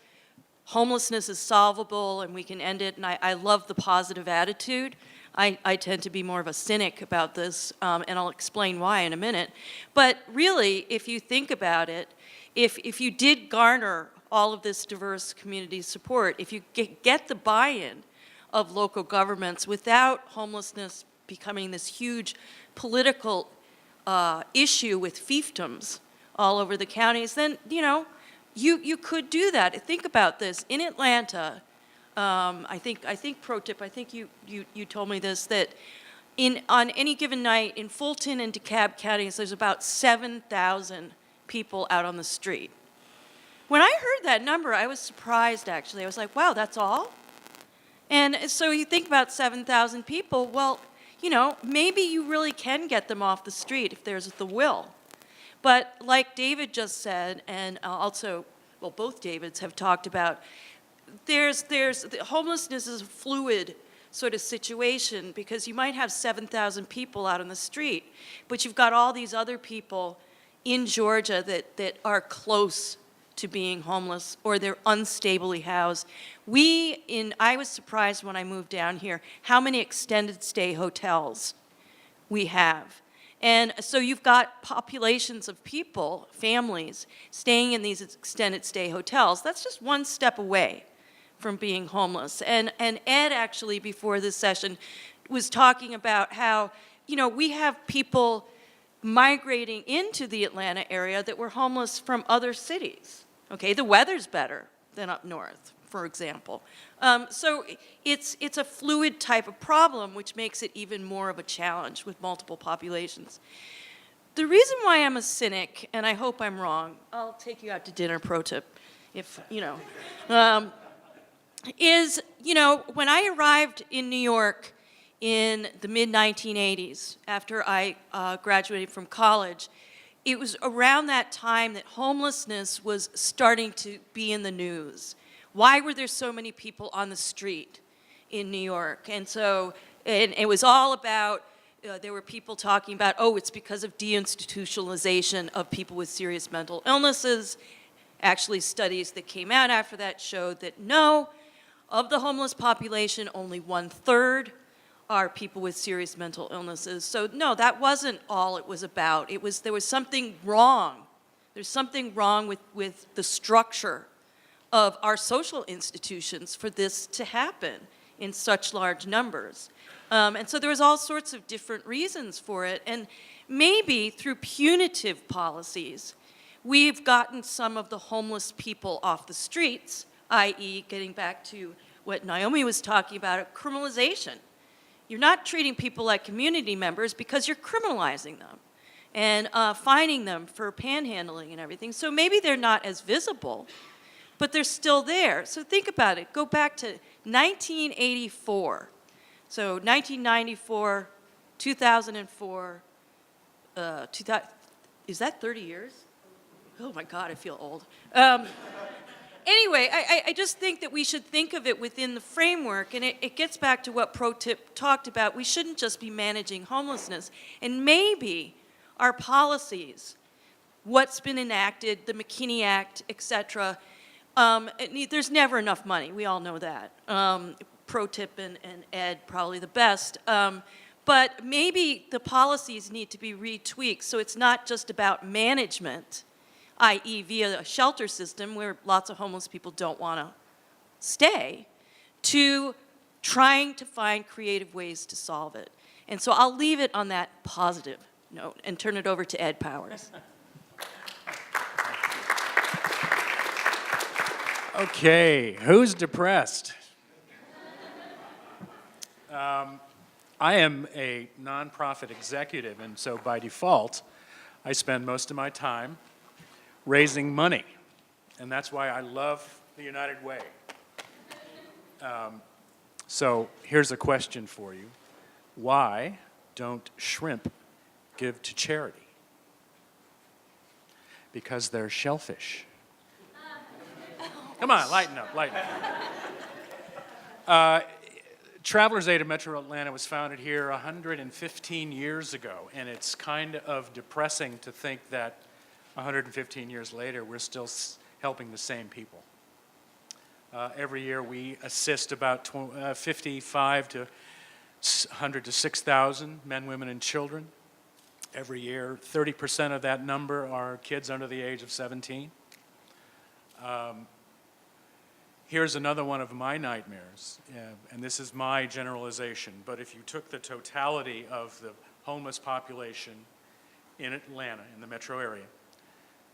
homelessness is solvable and we can end it, and I love the positive attitude, I tend to be more of a cynic about this, and I'll explain why in a minute. But really, if you think about it, if you did garner all of this diverse community support, if you get the buy-in of local governments without homelessness becoming this huge political issue with fiefdoms all over the counties, then, you could do that. Think about this. In Atlanta, I think Pro Tip, I think you told me this, that on any given night in Fulton and DeKalb counties, there's about 7,000 people out on the street. When I heard that number, I was surprised, actually. I was like, wow, that's all? And so you think about 7,000 people, well, maybe you really can get them off the street if there's the will. But like David just said, and also, well, both Davids have talked about, homelessness is a fluid sort of situation because you might have 7,000 people out on the street, but you've got all these other people in Georgia that are close to being homeless or they're unstably housed. I was surprised when I moved down here how many extended stay hotels we have. And so you've got populations of people, families, staying in these extended stay hotels. That's just one step away from being homeless. And Ed actually, before this session, was talking about how, we have people migrating into the Atlanta area that were homeless from other cities. Okay, the weather's better than up north, for example. So it's a fluid type of problem, which makes it even more of a challenge with multiple populations. The reason why I'm a cynic, and I hope I'm wrong, I'll take you out to dinner, Pro Tip, if, is, when I arrived in New York in the mid-1980s, after I graduated from college. It was around that time that homelessness was starting to be in the news. Why were there so many people on the street in New York? And so, and it was all about, there were people talking about, oh, it's because of deinstitutionalization of people with serious mental illnesses. Actually, studies that came out after that showed that no, of the homeless population, only 1/3 are people with serious mental illnesses. So no, that wasn't all it was about. There was something wrong. There's something wrong with the structure of our social institutions for this to happen in such large numbers. And so there was all sorts of different reasons for it. And maybe through punitive policies, we've gotten some of the homeless people off the streets, i.e. getting back to what Naomi was talking about, criminalization. You're not treating people like community members because you're criminalizing them and fining them for panhandling and everything. So maybe they're not as visible, but they're still there. So think about it. Go back to 1984. So 1994, 2004, is that 30 years? Oh my God, I feel old. Anyway, I just think that we should think of it within the framework, and it gets back to what Pro Tip talked about. We shouldn't just be managing homelessness. And maybe our policies, what's been enacted, the McKinney Act, et cetera, there's never enough money. We all know that. Pro Tip and Ed probably the best. But maybe the policies need to be retweaked so it's not just about management, i.e. via a shelter system where lots of homeless people don't want to stay, to trying to find creative ways to solve it. And so I'll leave it on that positive note and turn it over to Ed Powers. Okay, who's depressed? I am a nonprofit executive, and so by default, I spend most of my time raising money, and that's why I love the United Way. So here's a question for you. Why don't shrimp give to charity? Because they're shellfish. Come on, lighten up, lighten up. Travelers Aid of Metro Atlanta was founded here 115 years ago, and it's kind of depressing to think that 115 years later, we're still helping the same people. Every year we assist about 55 to 100 to 6,000 men, women, and children. Every year, 30% of that number are kids under the age of 17. Here's another one of my nightmares, and this is my generalization, but if you took the totality of the homeless population in Atlanta, in the metro area,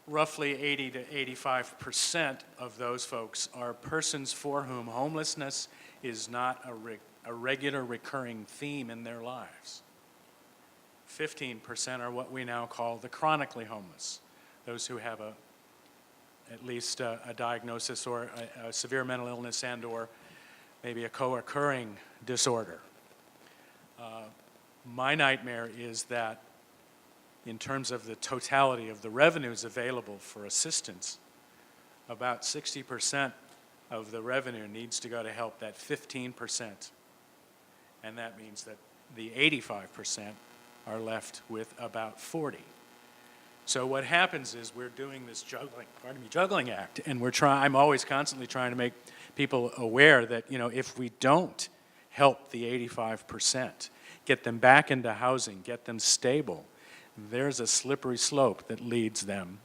roughly 80 to 85% of those folks are persons for whom homelessness is not a regular recurring theme in their lives. 15% are what we now call the chronically homeless, those who have at least a diagnosis or a severe mental illness and or maybe a co-occurring disorder. My nightmare is that in terms of the totality of the revenues available for assistance, about 60% of the revenue needs to go to help that 15%. And that means that the 85% are left with about 40. So what happens is we're doing this juggling act, and I'm always constantly trying to make people aware that, if we don't help the 85%, get them back into housing, get them stable, there's a slippery slope that leads them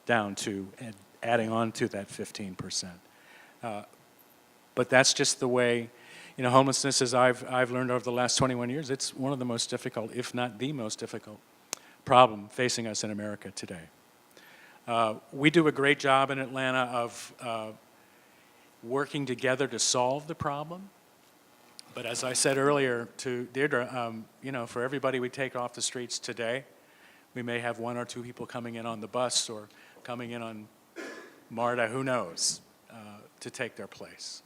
down to adding on to that 15%. But that's just the way, homelessness, as I've learned over the last 21 years, it's one of the most difficult, if not the most difficult, problem facing us in America today. We do a great job in Atlanta of working together to solve the problem. But as I said earlier to Deirdre, for everybody we take off the streets today, we may have one or two people coming in on the bus or coming in on MARTA, who knows, to take their place.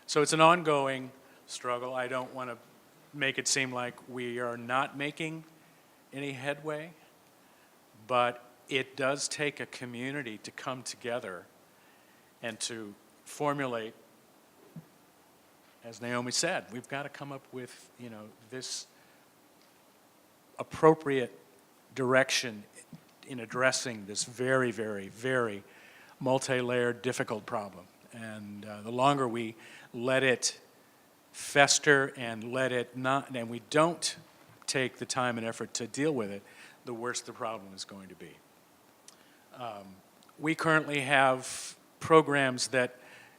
So it's an ongoing struggle. I don't want to make it seem like we are not making any headway, but it does take a community to come together and to formulate, as Naomi said, we've got to come up with, this appropriate direction in addressing this very, very, very multi-layered, difficult problem. And the longer we let it fester and and we don't take the time and effort to deal with it, the worse the problem is going to be. We currently have programs that,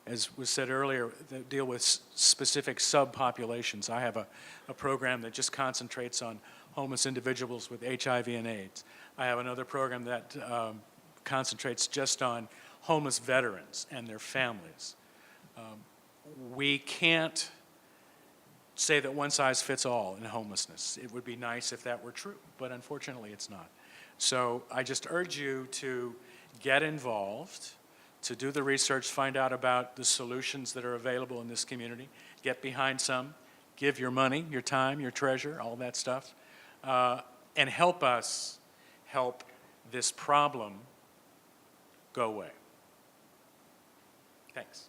as was said earlier, that deal with specific subpopulations. I have a program that just concentrates on homeless individuals with HIV and AIDS. I have another program that concentrates just on homeless veterans and their families. We can't say that one size fits all in homelessness. It would be nice if that were true, but unfortunately it's not. So I just urge you to get involved, to do the research, find out about the solutions that are available in this community, get behind some, give your money, your time, your treasure, all that stuff, and help us help this problem go away. Thanks.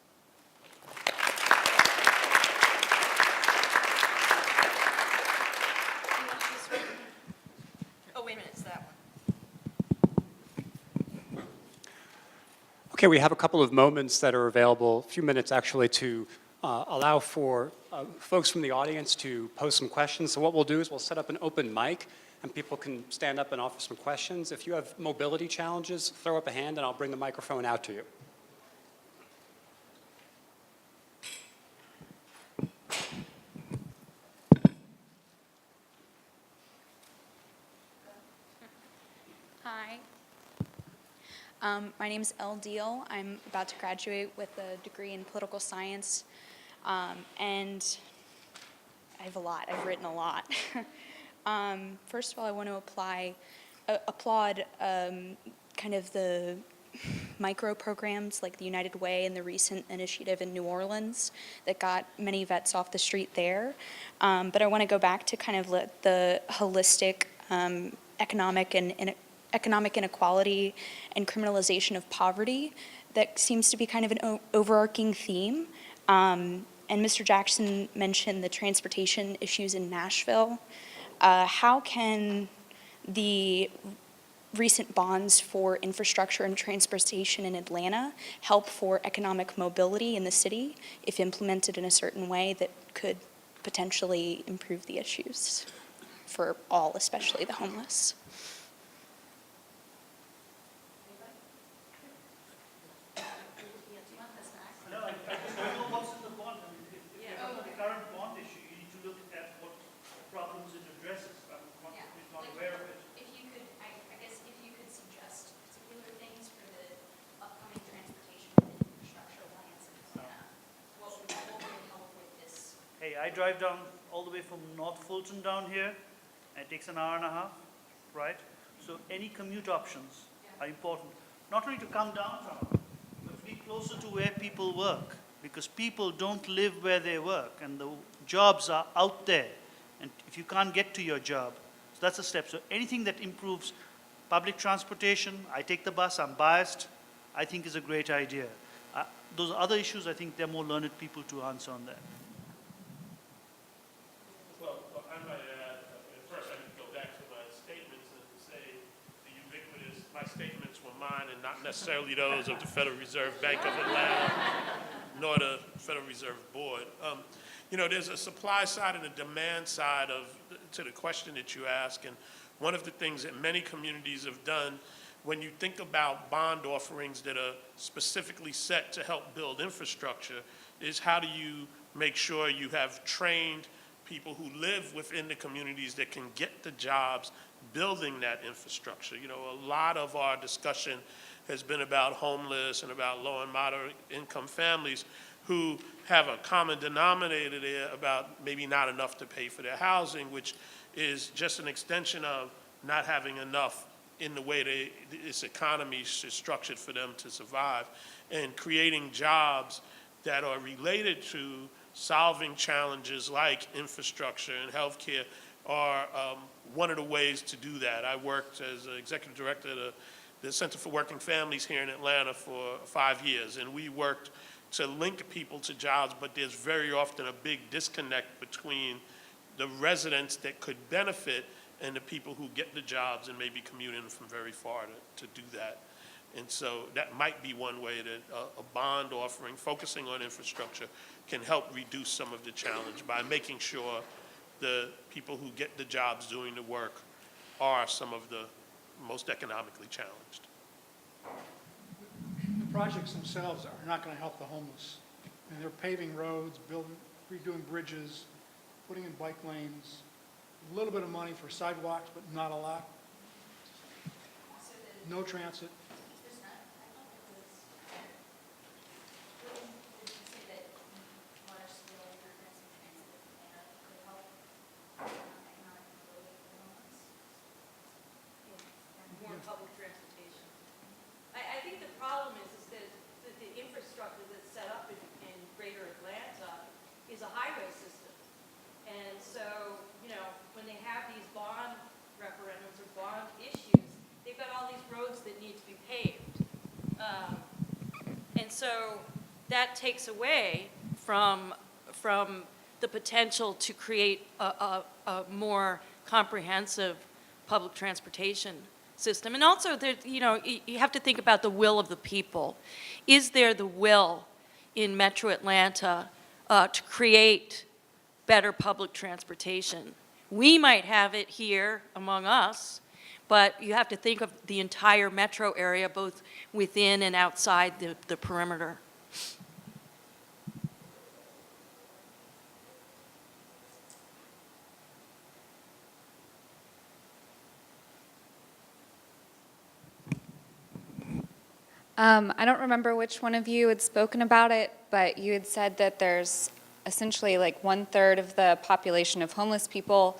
Oh, wait a minute, it's that one. Okay, we have a couple of moments that are available, a few minutes actually, to allow for folks from the audience to pose some questions. So what we'll do is we'll set up an open mic and people can stand up and offer some questions. If you have mobility challenges, throw up a hand and I'll bring the microphone out to you. Hi. My name is Elle Deal. I'm about to graduate with a degree in political science, and I have a lot. I've written a lot. First of all, I want to applaud kind of the micro programs like the United Way and the recent initiative in New Orleans that got many vets off the street there. But I want to go back to kind of the holistic economic inequality and criminalization of poverty that seems to be kind of an overarching theme. And Mr. Jackson mentioned the transportation issues in Nashville. How can the recent bonds for infrastructure and transportation in Atlanta help for economic mobility in the city if implemented in a certain way that could potentially improve the issues for all, especially the homeless? Hey, I drive down all the way from North Fulton down here, and it takes an hour and a half, right? So any commute options are important, not only to come downtown, but to be closer to where people work, because people don't live where they work, and the jobs are out there. And if you can't get to your job, so that's a step. So anything that improves public transportation, I take the bus, I'm biased, I think is a great idea. Those other issues, I think they're more learned people to answer on that. Well, I might add, first I need to go back to my statements and say my statements were mine and not necessarily those of the Federal Reserve Bank of Atlanta, nor the Federal Reserve Board. There's a supply side and a demand side to the question that you ask, and one of the things that many communities have done when you think about bond offerings that are specifically set to help build infrastructure is how do you make sure you have trained people who live within the communities that can get the jobs building that infrastructure. A lot of our discussion has been about homeless and about low and moderate income families who have a common denominator there about maybe not enough to pay for their housing, which is just an extension of not having enough in the way this economy is structured for them to survive, and creating jobs that are related to solving challenges like infrastructure and healthcare are one of the ways to do that. I worked as an executive director at the Center for Working Families here in Atlanta for 5 years, and we worked to link people to jobs, but there's very often a big disconnect between the residents that could benefit and the people who get the jobs and maybe commute in from very far to do that. And so that might be one way that a bond offering, focusing on infrastructure, can help reduce some of the challenge by making sure the people who get the jobs doing the work are some of the most economically challenged. The projects themselves are not going to help the homeless. And they're paving roads, redoing bridges, putting in bike lanes, a little bit of money for sidewalks, but not a lot. No transit. More public transportation. I think the problem is that the infrastructure that's set up in greater Atlanta is a highway system. And so, you know, when they have these bond referendums or bond issues, they've got all these roads that need to be paved. And so that takes away from the potential to create a more comprehensive public transportation system. And also, you know, you have to think about the will of the people. Is there the will in Metro Atlanta to create better public transportation? We might have it here among us, but you have to think of the entire metro area, both within and outside the perimeter. I don't remember which one of you had spoken about it, but you had said that there's essentially like 1/3 of the population of homeless people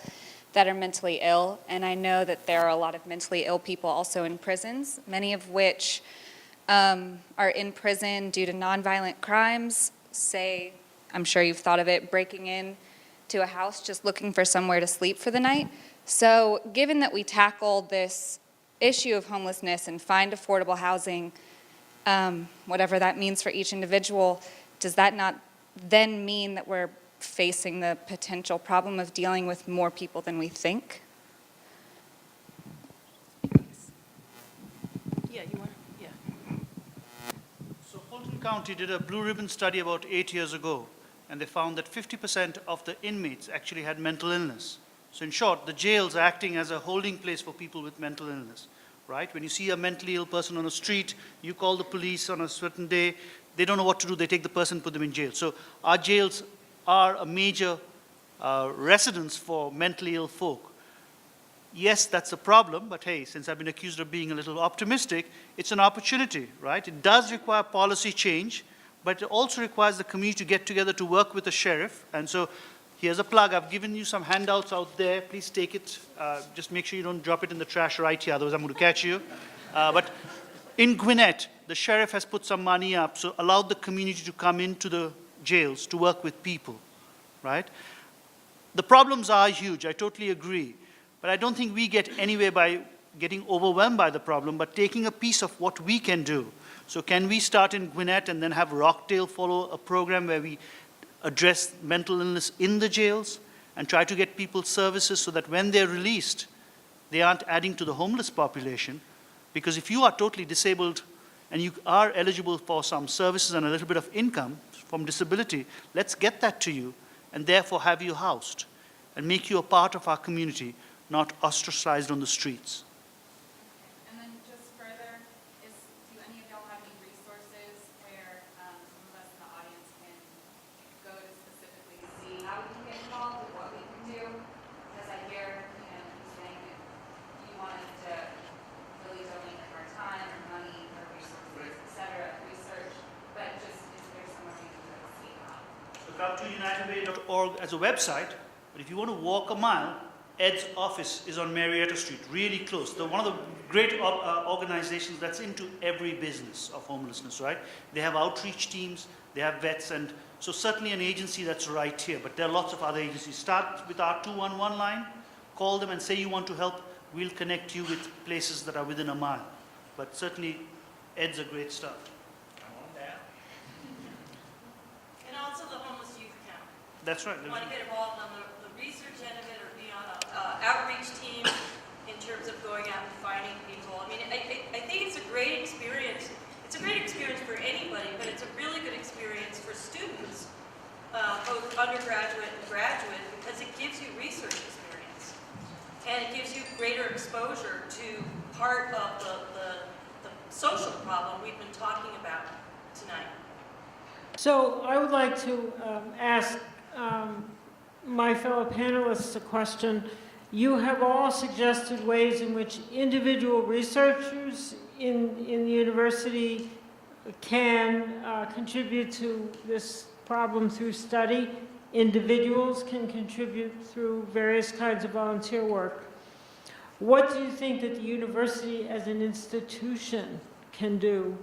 that are mentally ill, and I know that there are a lot of mentally ill people also in prisons, many of which are in prison due to nonviolent crimes, say, I'm sure you've thought of it, breaking in to a house just looking for somewhere to sleep for the night. So given that we tackle this issue of homelessness and find affordable housing, whatever that means for each individual, does that not then mean that we're facing the potential problem of dealing with more people than we think? Yeah, you want to? Yeah. So Fulton County did a blue ribbon study about 8 years ago, and they found that 50% of the inmates actually had mental illness. So in short, the jails are acting as a holding place for people with mental illness, right? When you see a mentally ill person on a street, you call the police on a certain day, they don't know what to do, they take the person, put them in jail. So our jails are a major residence for mentally ill folk. Yes, that's a problem, but hey, since I've been accused of being a little optimistic, it's an opportunity, right? It does require policy change, but it also requires the community to get together to work with the sheriff. And so here's a plug. I've given you some handouts out there. Please take it. Just make sure you don't drop it in the trash right here, otherwise I'm going to catch you. But in Gwinnett, the sheriff has put some money up, so allowed the community to come into the jails to work with people, right? The problems are huge, I totally agree. But I don't think we get anywhere by getting overwhelmed by the problem, but taking a piece of what we can do. So can we start in Gwinnett and then have Rockdale follow a program where we address mental illness in the jails and try to get people services so that when they're released, they aren't adding to the homeless population? Because if you are totally disabled and you are eligible for some services and a little bit of income from disability, let's get that to you and therefore have you housed and make you a part of our community, not ostracized on the streets. And then just further, do any of y'all have any resources where some of us in the audience can go to specifically see how we can get involved and what we can do? Because I hear, you know, you saying that you want us to really donate our time, our money, our resources, et cetera, research, but just is there somewhere we can go to see how? So come to unitedway.org as a website, but if you want to walk a mile, Ed's office is on Marietta Street, really close. They're one of the great organizations that's into every business of homelessness, right? They have outreach teams, they have vets, and So certainly an agency that's right here, but there are lots of other agencies. Start with our 211 line, call them and say you want to help. We'll connect you with places that are within a mile. But certainly, Ed's a great start. And also the homeless youth count. That's right. Want to get involved on the research end of it or be on a outreach team in terms of going out and finding people. I mean, I think it's a great experience. It's a great experience for anybody, but it's a really good experience for students, both undergraduate and graduate, because it gives you research experience. And it gives you greater exposure to part of the social problem we've been talking about tonight. So I would like to ask my fellow panelists a question. You have all suggested ways in which individual researchers in the university can contribute to this problem through study. Individuals can contribute through various kinds of volunteer work. What do you think that the university as an institution can do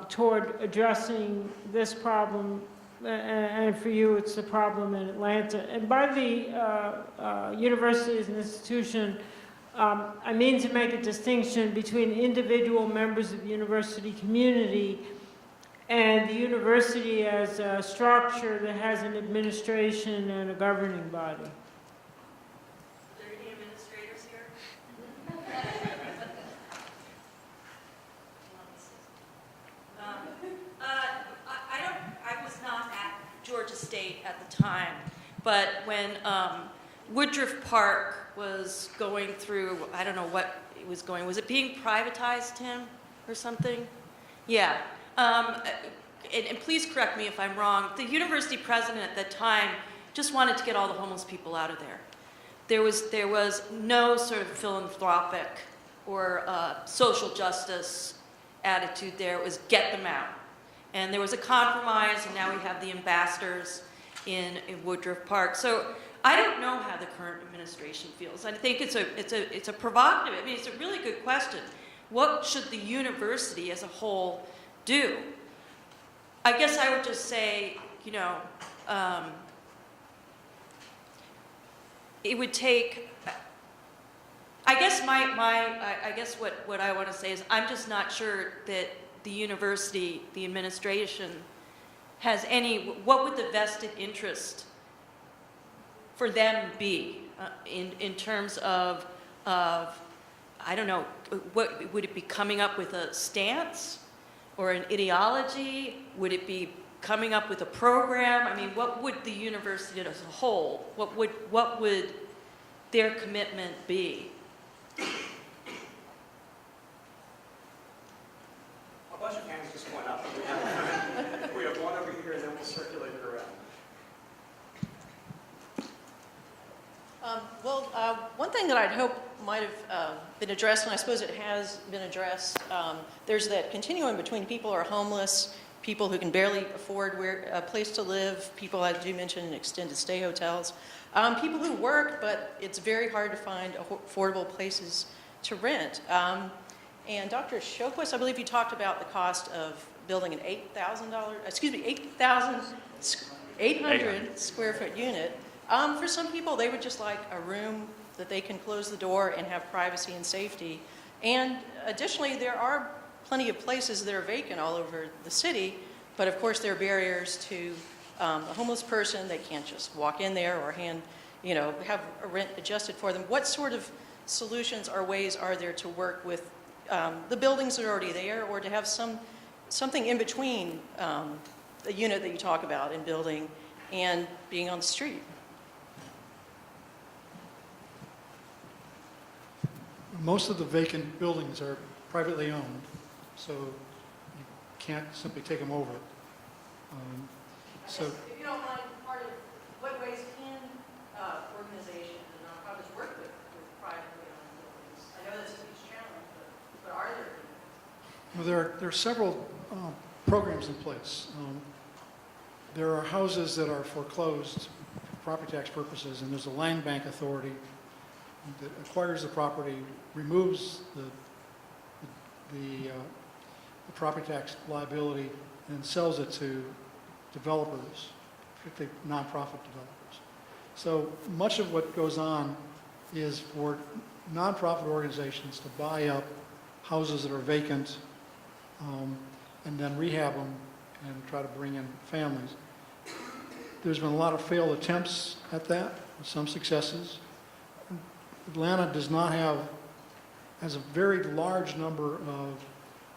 toward addressing this problem? And for you, it's the problem in Atlanta. And by the university as an institution, I mean to make a distinction between individual members of the university community and the university as a structure that has an administration and a governing body. Are there any administrators here? I was not at Georgia State at the time, but when Woodruff Park was going through, I don't know what it was going, was it being privatized, Tim, or something? Yeah. And please correct me if I'm wrong. The university president at that time just wanted to get all the homeless people out of there. There was no sort of philanthropic or social justice attitude there. It was get them out. And there was a compromise, and now we have the ambassadors in Woodruff Park. So I don't know how the current administration feels. I think it's a provocative. I mean, it's a really good question. What should the university as a whole do? I guess I would just say, you know, it would take. I guess I guess what I want to say is I'm just not sure that the university, the administration, has any. What would the vested interest for them be in terms of I don't know, what would it be, coming up with a stance or an ideology? Would it be coming up with a program? I mean, what would the university as a whole, what would their commitment be? A bunch of hands just went up. We have one over here, and then we'll circulate it around. One thing that I'd hope might have been addressed, and I suppose it has been addressed, there's that continuum between people who are homeless, people who can barely afford a place to live, people, I do mention, extended stay hotels, people who work, but it's very hard to find affordable places to rent. And Dr. Showquist, I believe you talked about the cost of building an 800 square foot unit. For some people, they would just like a room that they can close the door and have privacy and safety. And additionally, there are plenty of places that are vacant all over the city, but of course there are barriers to a homeless person. They can't just walk in there or have a rent adjusted for them. What sort of solutions or ways are there to work with the buildings that are already there, or to have something in between the unit that you talk about in building and being on the street? Most of the vacant buildings are privately owned, so you can't simply take them over. So, if you don't mind, part of what ways can organizations and nonprofits work with privately owned buildings? I know that's a huge challenge, but are there? well, there are several programs in place. There are houses that are foreclosed for property tax purposes, and there's a land bank authority that acquires the property, removes the property tax liability, and sells it to developers, particularly nonprofit developers. So much of what goes on is for nonprofit organizations to buy up houses that are vacant and then rehab them and try to bring in families. There's been a lot of failed attempts at that, with some successes. Atlanta has a very large number of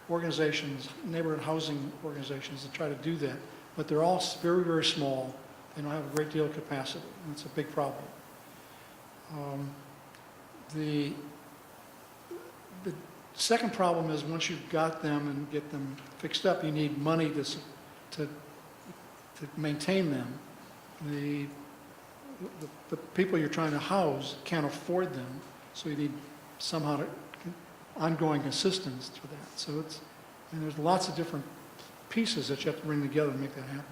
organizations, neighborhood housing organizations that try to do that, but they're all very, very small. They don't have a great deal of capacity, and it's a big problem. The second problem is once you've got them and get them fixed up, you need money to maintain them. The people you're trying to house can't afford them, so you need somehow ongoing assistance for that. So and there's lots of different pieces that you have to bring together to make that happen.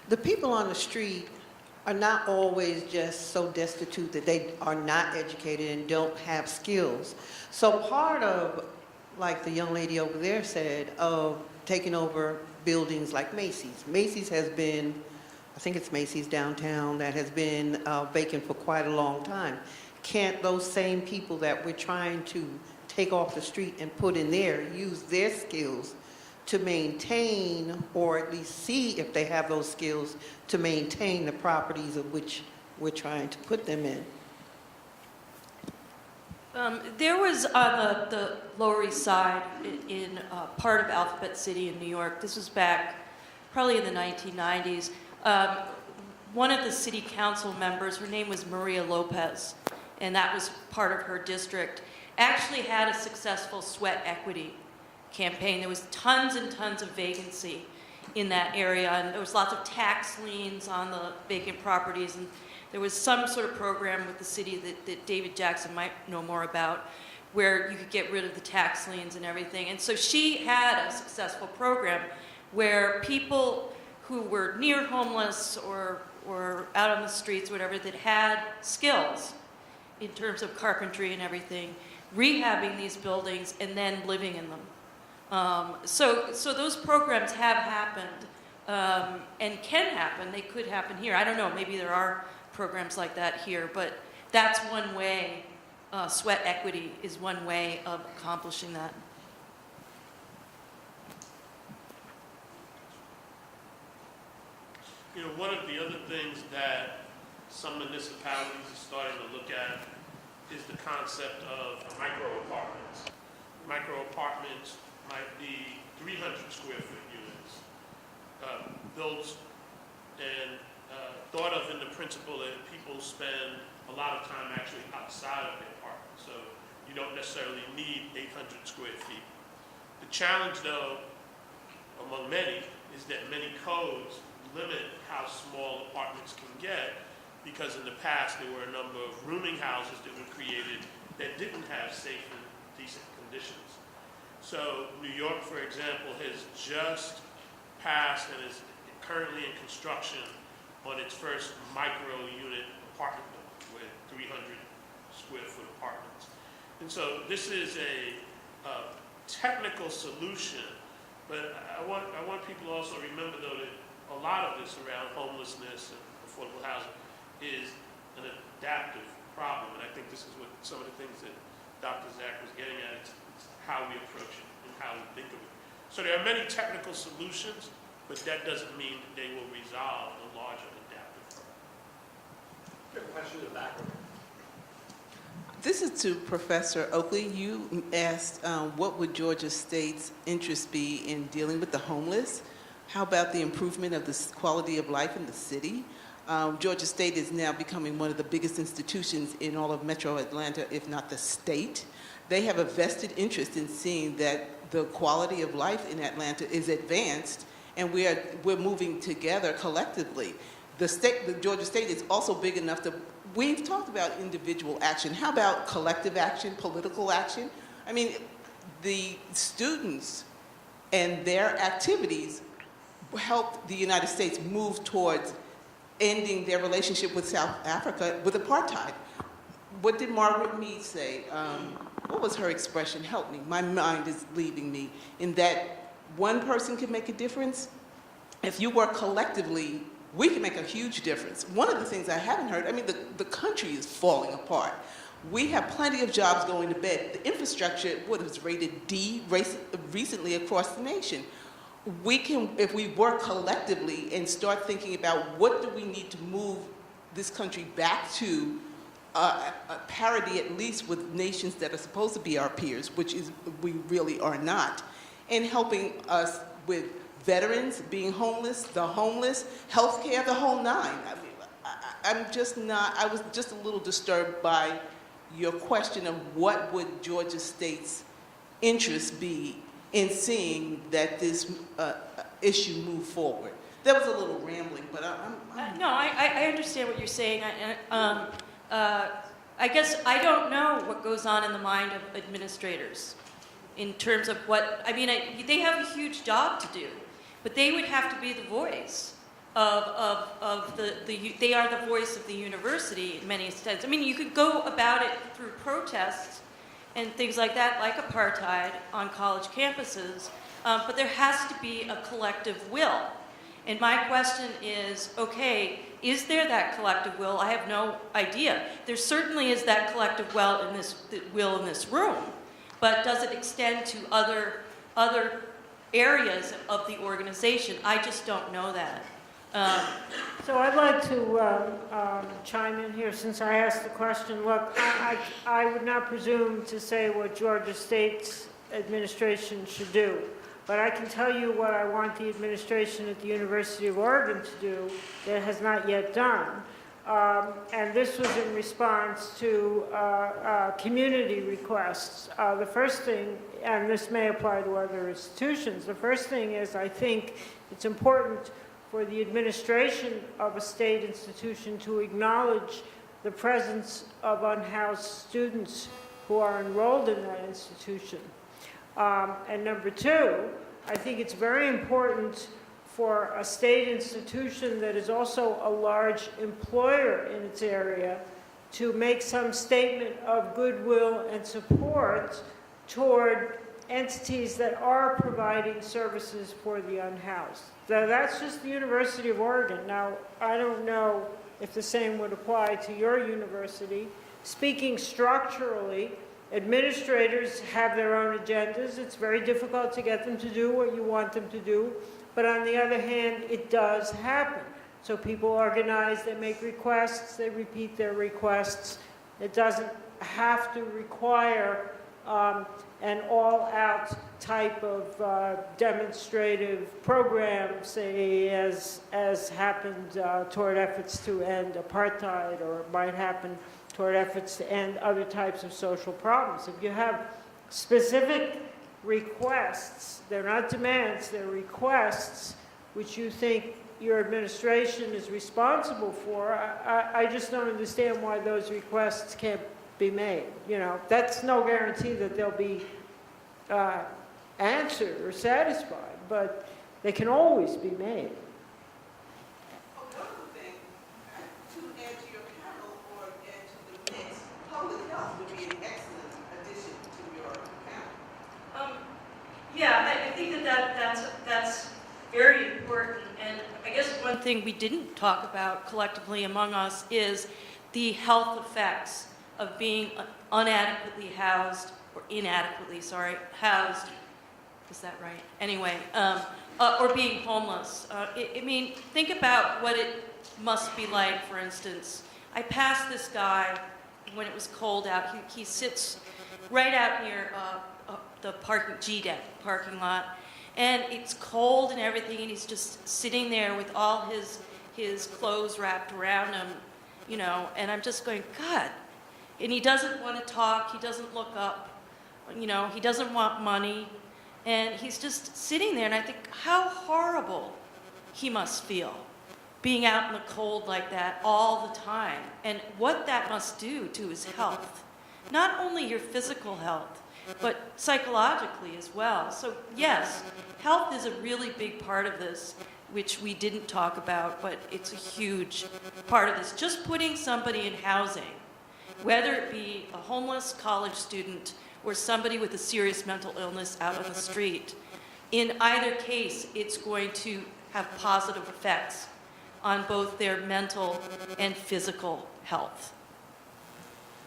The people on the street are not always just so destitute that they are not educated and don't have skills. So part of, like the young lady over there said, of taking over buildings like Macy's. Macy's has been, I think it's Macy's downtown, that has been vacant for quite a long time. Can't those same people that we're trying to take off the street and put in there use their skills to maintain, or at least see if they have those skills to maintain the properties of which we're trying to put them in? There was on the Lower East Side in part of Alphabet City in New York, this was back probably in the 1990s, one of the city council members, her name was Maria Lopez, and that was part of her district, actually had a successful sweat equity campaign. There was tons and tons of vacancy in that area, and there was lots of tax liens on the vacant properties, and there was some sort of program with the city that David Jackson might know more about, where you could get rid of the tax liens and everything. And so she had a successful program where people who were near homeless or out on the streets, whatever, that had skills in terms of carpentry and everything, rehabbing these buildings and then living in them. So those programs have happened and can happen. They could happen here. I don't know, maybe there are programs like that here, but that's one way. Sweat equity is one way of accomplishing that. You know, one of the other things that some municipalities are starting to look at is the concept of micro-apartments. Micro-apartments might be 300 square foot units, built and thought of in the principle that people spend a lot of time actually outside of their apartment, so you don't necessarily need 800 square feet. The challenge, though, among many, is that many codes limit how small apartments can get, because in the past there were a number of rooming houses that were created that didn't have safe and decent conditions. So New York, for example, has just passed and is currently in construction on its first micro-unit apartment building with 300 square foot apartments. And so this is a technical solution, but I want people to also remember, though, that a lot of this around homelessness and affordable housing is an adaptive problem, and I think this is what some of the things that Dr. Zach was getting at. It's how we approach it and how we think of it. So there are many technical solutions, but that doesn't mean that they will resolve the larger adaptive problem. Question in the back. This is to Professor Oakley. You asked what would Georgia State's interest be in dealing with the homeless? How about the improvement of the quality of life in the city? Georgia State is now becoming one of the biggest institutions in all of Metro Atlanta, if not the state. They have a vested interest in seeing that the quality of life in Atlanta is advanced, and we're moving together collectively. The Georgia State is also big enough to, we've talked about individual action. How about collective action, political action? I mean, the students and their activities helped the United States move towards ending their relationship with South Africa with apartheid. what did Margaret Mead say? What was her expression? Help me. My mind is leaving me. In that one person can make a difference. If you work collectively, we can make a huge difference. One of the things I haven't heard, I mean, the country is falling apart. We have plenty of jobs going to bed. The infrastructure, what was rated D recently across the nation. We can, if we work collectively and start thinking about what do we need to move this country back to a parity at least with nations that are supposed to be our peers, which is we really are not, and helping us with veterans being homeless, the homeless, healthcare, the whole nine. I mean, I'm just not, I was just a little disturbed by your question of what would Georgia State's interest be in seeing that this issue move forward. That was a little rambling, but No, I understand what you're saying. I guess I don't know what goes on in the mind of administrators in terms of what, I mean, they have a huge job to do, but they would have to be the voice of they are the voice of the university in many extents. I mean, you could go about it through protests and things like that, like apartheid on college campuses, but there has to be a collective will. And my question is, okay, is there that collective will? I have no idea. There certainly is that collective will in this room, but does it extend to other areas of the organization? I just don't know that. So I'd like to chime in here since I asked the question. Look, I would not presume to say what Georgia State's administration should do, but I can tell you what I want the administration at the University of Oregon to do that it has not yet done. And this was in response to community requests. The first thing, and this may apply to other institutions, the first thing is I think it's important for the administration of a state institution to acknowledge the presence of unhoused students who are enrolled in that institution. And number two, I think it's very important for a state institution that is also a large employer in its area to make some statement of goodwill and support toward entities that are providing services for the unhoused. So that's just the University of Oregon. Now, I don't know if the same would apply to your university. Speaking structurally, administrators have their own agendas. It's very difficult to get them to do what you want them to do. But on the other hand, it does happen. So people organize, they make requests, they repeat their requests. It doesn't have to require an all-out type of demonstrative program, say, as happened toward efforts to end apartheid, or it might happen toward efforts to end other types of social problems. If you have specific requests, they're not demands, they're requests, which you think your administration is responsible for, I just don't understand why those requests can't be made. You know, that's no guarantee that they'll be answered or satisfied, but they can always be made. One other thing, to add to your panel or add to the mix, public health would be an excellent addition to your panel. Yeah, I think that's very important. And I guess one thing we didn't talk about collectively among us is the health effects of being inadequately housed, housed, is that right? Anyway, or being homeless. I mean, think about what it must be like, for instance. I passed this guy when it was cold out. He sits right out near the GDEC parking lot, and it's cold and everything, and he's just sitting there with all his clothes wrapped around him, you know, and I'm just going, God. And he doesn't want to talk, he doesn't look up, you know, he doesn't want money, and he's just sitting there, and I think how horrible he must feel being out in the cold like that all the time, and what that must do to his health. Not only your physical health, but psychologically as well. So yes, health is a really big part of this, which we didn't talk about, but it's a huge part of this. Just putting somebody in housing whether it be a homeless college student or somebody with a serious mental illness out on the street. In either case, it's going to have positive effects on both their mental and physical health.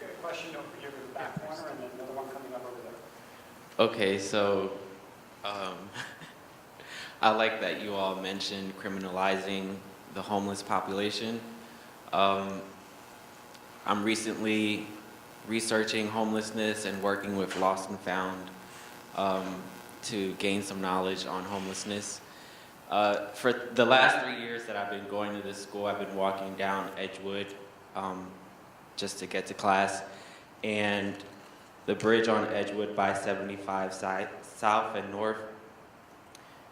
We have a question over here in the back corner and then another one coming up over there. Okay, so I like that you all mentioned criminalizing the homeless population. I'm recently researching homelessness and working with Lost and Found to gain some knowledge on homelessness. For the last 3 years that I've been going to this school, I've been walking down Edgewood just to get to class. And the bridge on Edgewood by 75 South and North,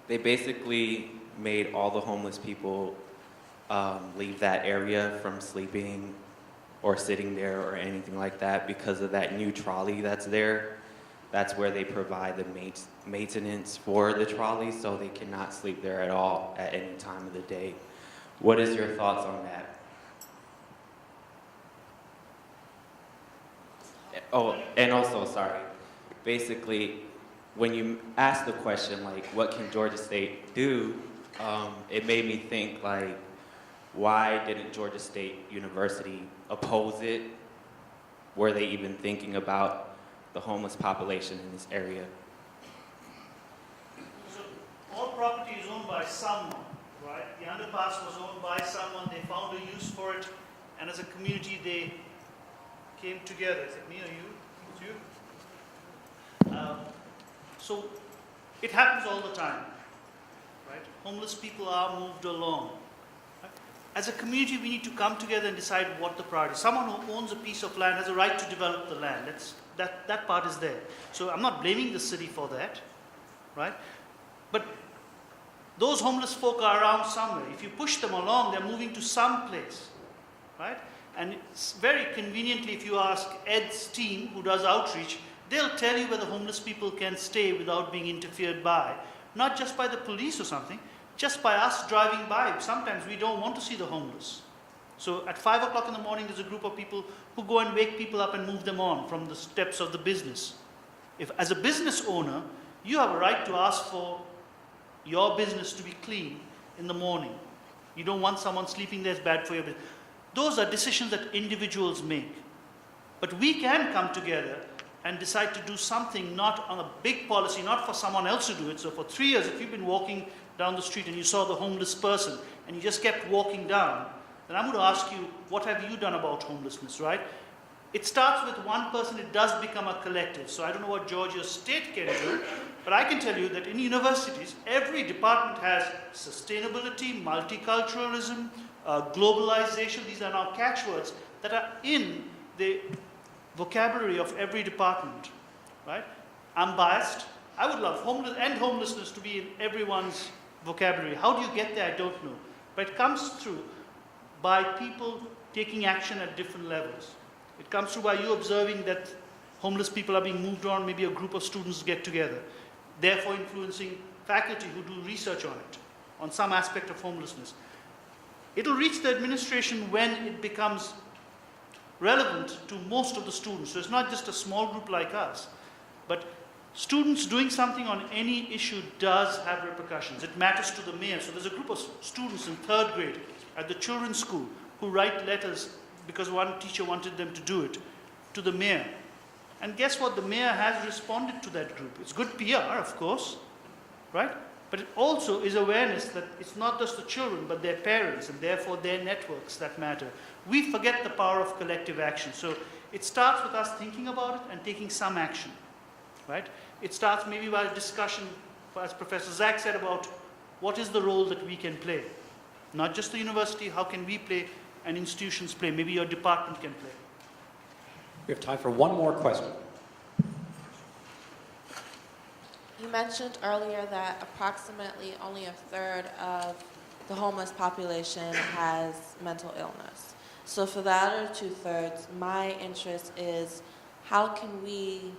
they basically made all the homeless people leave that area from sleeping or sitting there or anything like that because of that new trolley that's there. That's where they provide the maintenance for the trolley, so they cannot sleep there at all at any time of the day. What is your thoughts on that? Oh, and also, sorry, basically, when you ask the question, like, what can Georgia State do, it made me think, like, why didn't Georgia State University oppose it? Were they even thinking about the homeless population in this area? So all property is owned by someone, right? The underpass was owned by someone, they found a use for it, and as a community they came together. Is it me or you? It's you. So it happens all the time, right? Homeless people are moved along. Right? As a community, we need to come together and decide what the priority is. Someone who owns a piece of land has a right to develop the land. That part is there. So I'm not blaming the city for that, right? But those homeless folk are around somewhere. If you push them along, they're moving to some place, right? And it's very conveniently, if you ask Ed's team, who does outreach, they'll tell you where the homeless people can stay without being interfered by. Not just by the police or something, just by us driving by. Sometimes we don't want to see the homeless. So at 5 o'clock in the morning, there's a group of people who go and wake people up and move them on from the steps of the business. If, as a business owner, you have a right to ask for your business to be clean in the morning. You don't want someone sleeping there, it's bad for your business. Those are decisions that individuals make. But we can come together and decide to do something not on a big policy, not for someone else to do it. So for 3 years, if you've been walking down the street and you saw the homeless person and you just kept walking down, then I'm going to ask you, what have you done about homelessness, right? It starts with one person, it does become a collective. So I don't know what Georgia State can do, but I can tell you that in universities, every department has sustainability, multiculturalism, globalization. These are now catchwords that are in the vocabulary of every department, right? I'm biased. I would love homelessness to be in everyone's vocabulary. How do you get there? I don't know. But it comes through by people taking action at different levels. It comes through by you observing that homeless people are being moved on, maybe a group of students get together, therefore influencing faculty who do research on it, on some aspect of homelessness. It'll reach the administration when it becomes relevant to most of the students. So it's not just a small group like us, but students doing something on any issue does have repercussions. It matters to the mayor. So there's a group of students in 3rd grade at the children's school who write letters because one teacher wanted them to do it to the mayor. And guess what? The mayor has responded to that group. It's good PR, of course, right? But it also is awareness that it's not just the children, but their parents and therefore their networks that matter. We forget the power of collective action. So it starts with us thinking about it and taking some action, right? It starts maybe by a discussion, as Professor Zach said, about what is the role that we can play. Not just the university, how can we play and institutions play? Maybe your department can play. We have time for one more question. You mentioned earlier that approximately only 1/3 of the homeless population has mental illness. So for the other 2/3, my interest is how can we,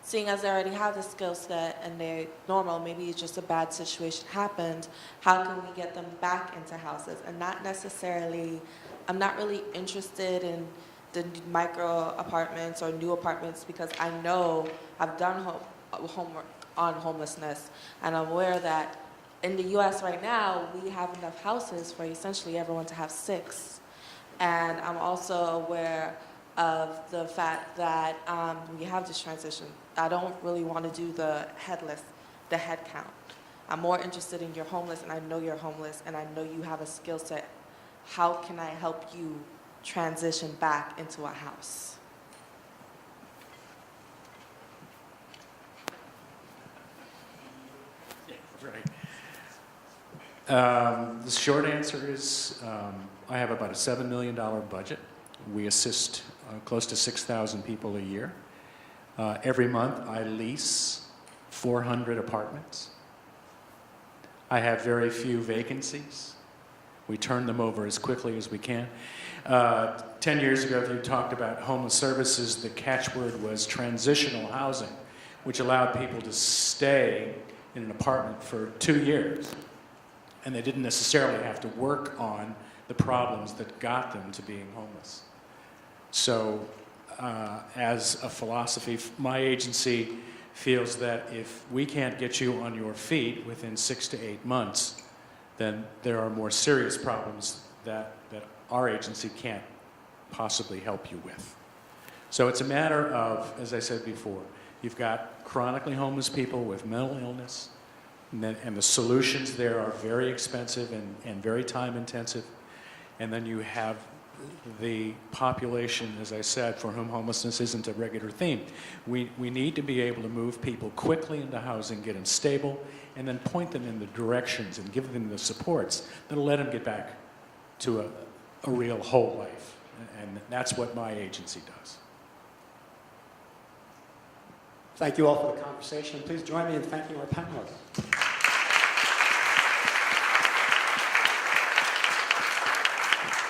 seeing as they already have the skill set and they're normal, maybe it's just a bad situation happened, how can we get them back into houses? And not necessarily, I'm not really interested in the micro apartments or new apartments, because I know I've done homework on homelessness, and I'm aware that in the US right now, we have enough houses for essentially everyone to have 6. And I'm also aware of the fact that we have this transition. I don't really want to do the head count. I'm more interested in you're homeless, and I know you're homeless, and I know you have a skill set. How can I help you transition back into a house? Right. The short answer is I have about a $7 million budget. We assist close to 6,000 people a year. Every month I lease 400 apartments. I have very few vacancies. We turn them over as quickly as we can. 10 years ago, if you talked about homeless services, the catchword was transitional housing, which allowed people to stay in an apartment for 2 years. And they didn't necessarily have to work on the problems that got them to being homeless. So as a philosophy, my agency feels that if we can't get you on your feet within 6 to 8 months, then there are more serious problems that our agency can't possibly help you with. So it's a matter of, as I said before, you've got chronically homeless people with mental illness, and the solutions there are very expensive and very time intensive. And then you have the population, as I said, for whom homelessness isn't a regular theme. We need to be able to move people quickly into housing, get them stable, and then point them in the directions and give them the supports that'll let them get back to a real whole life. And that's what my agency does. Thank you all for the conversation. Please join me in thanking our panelists.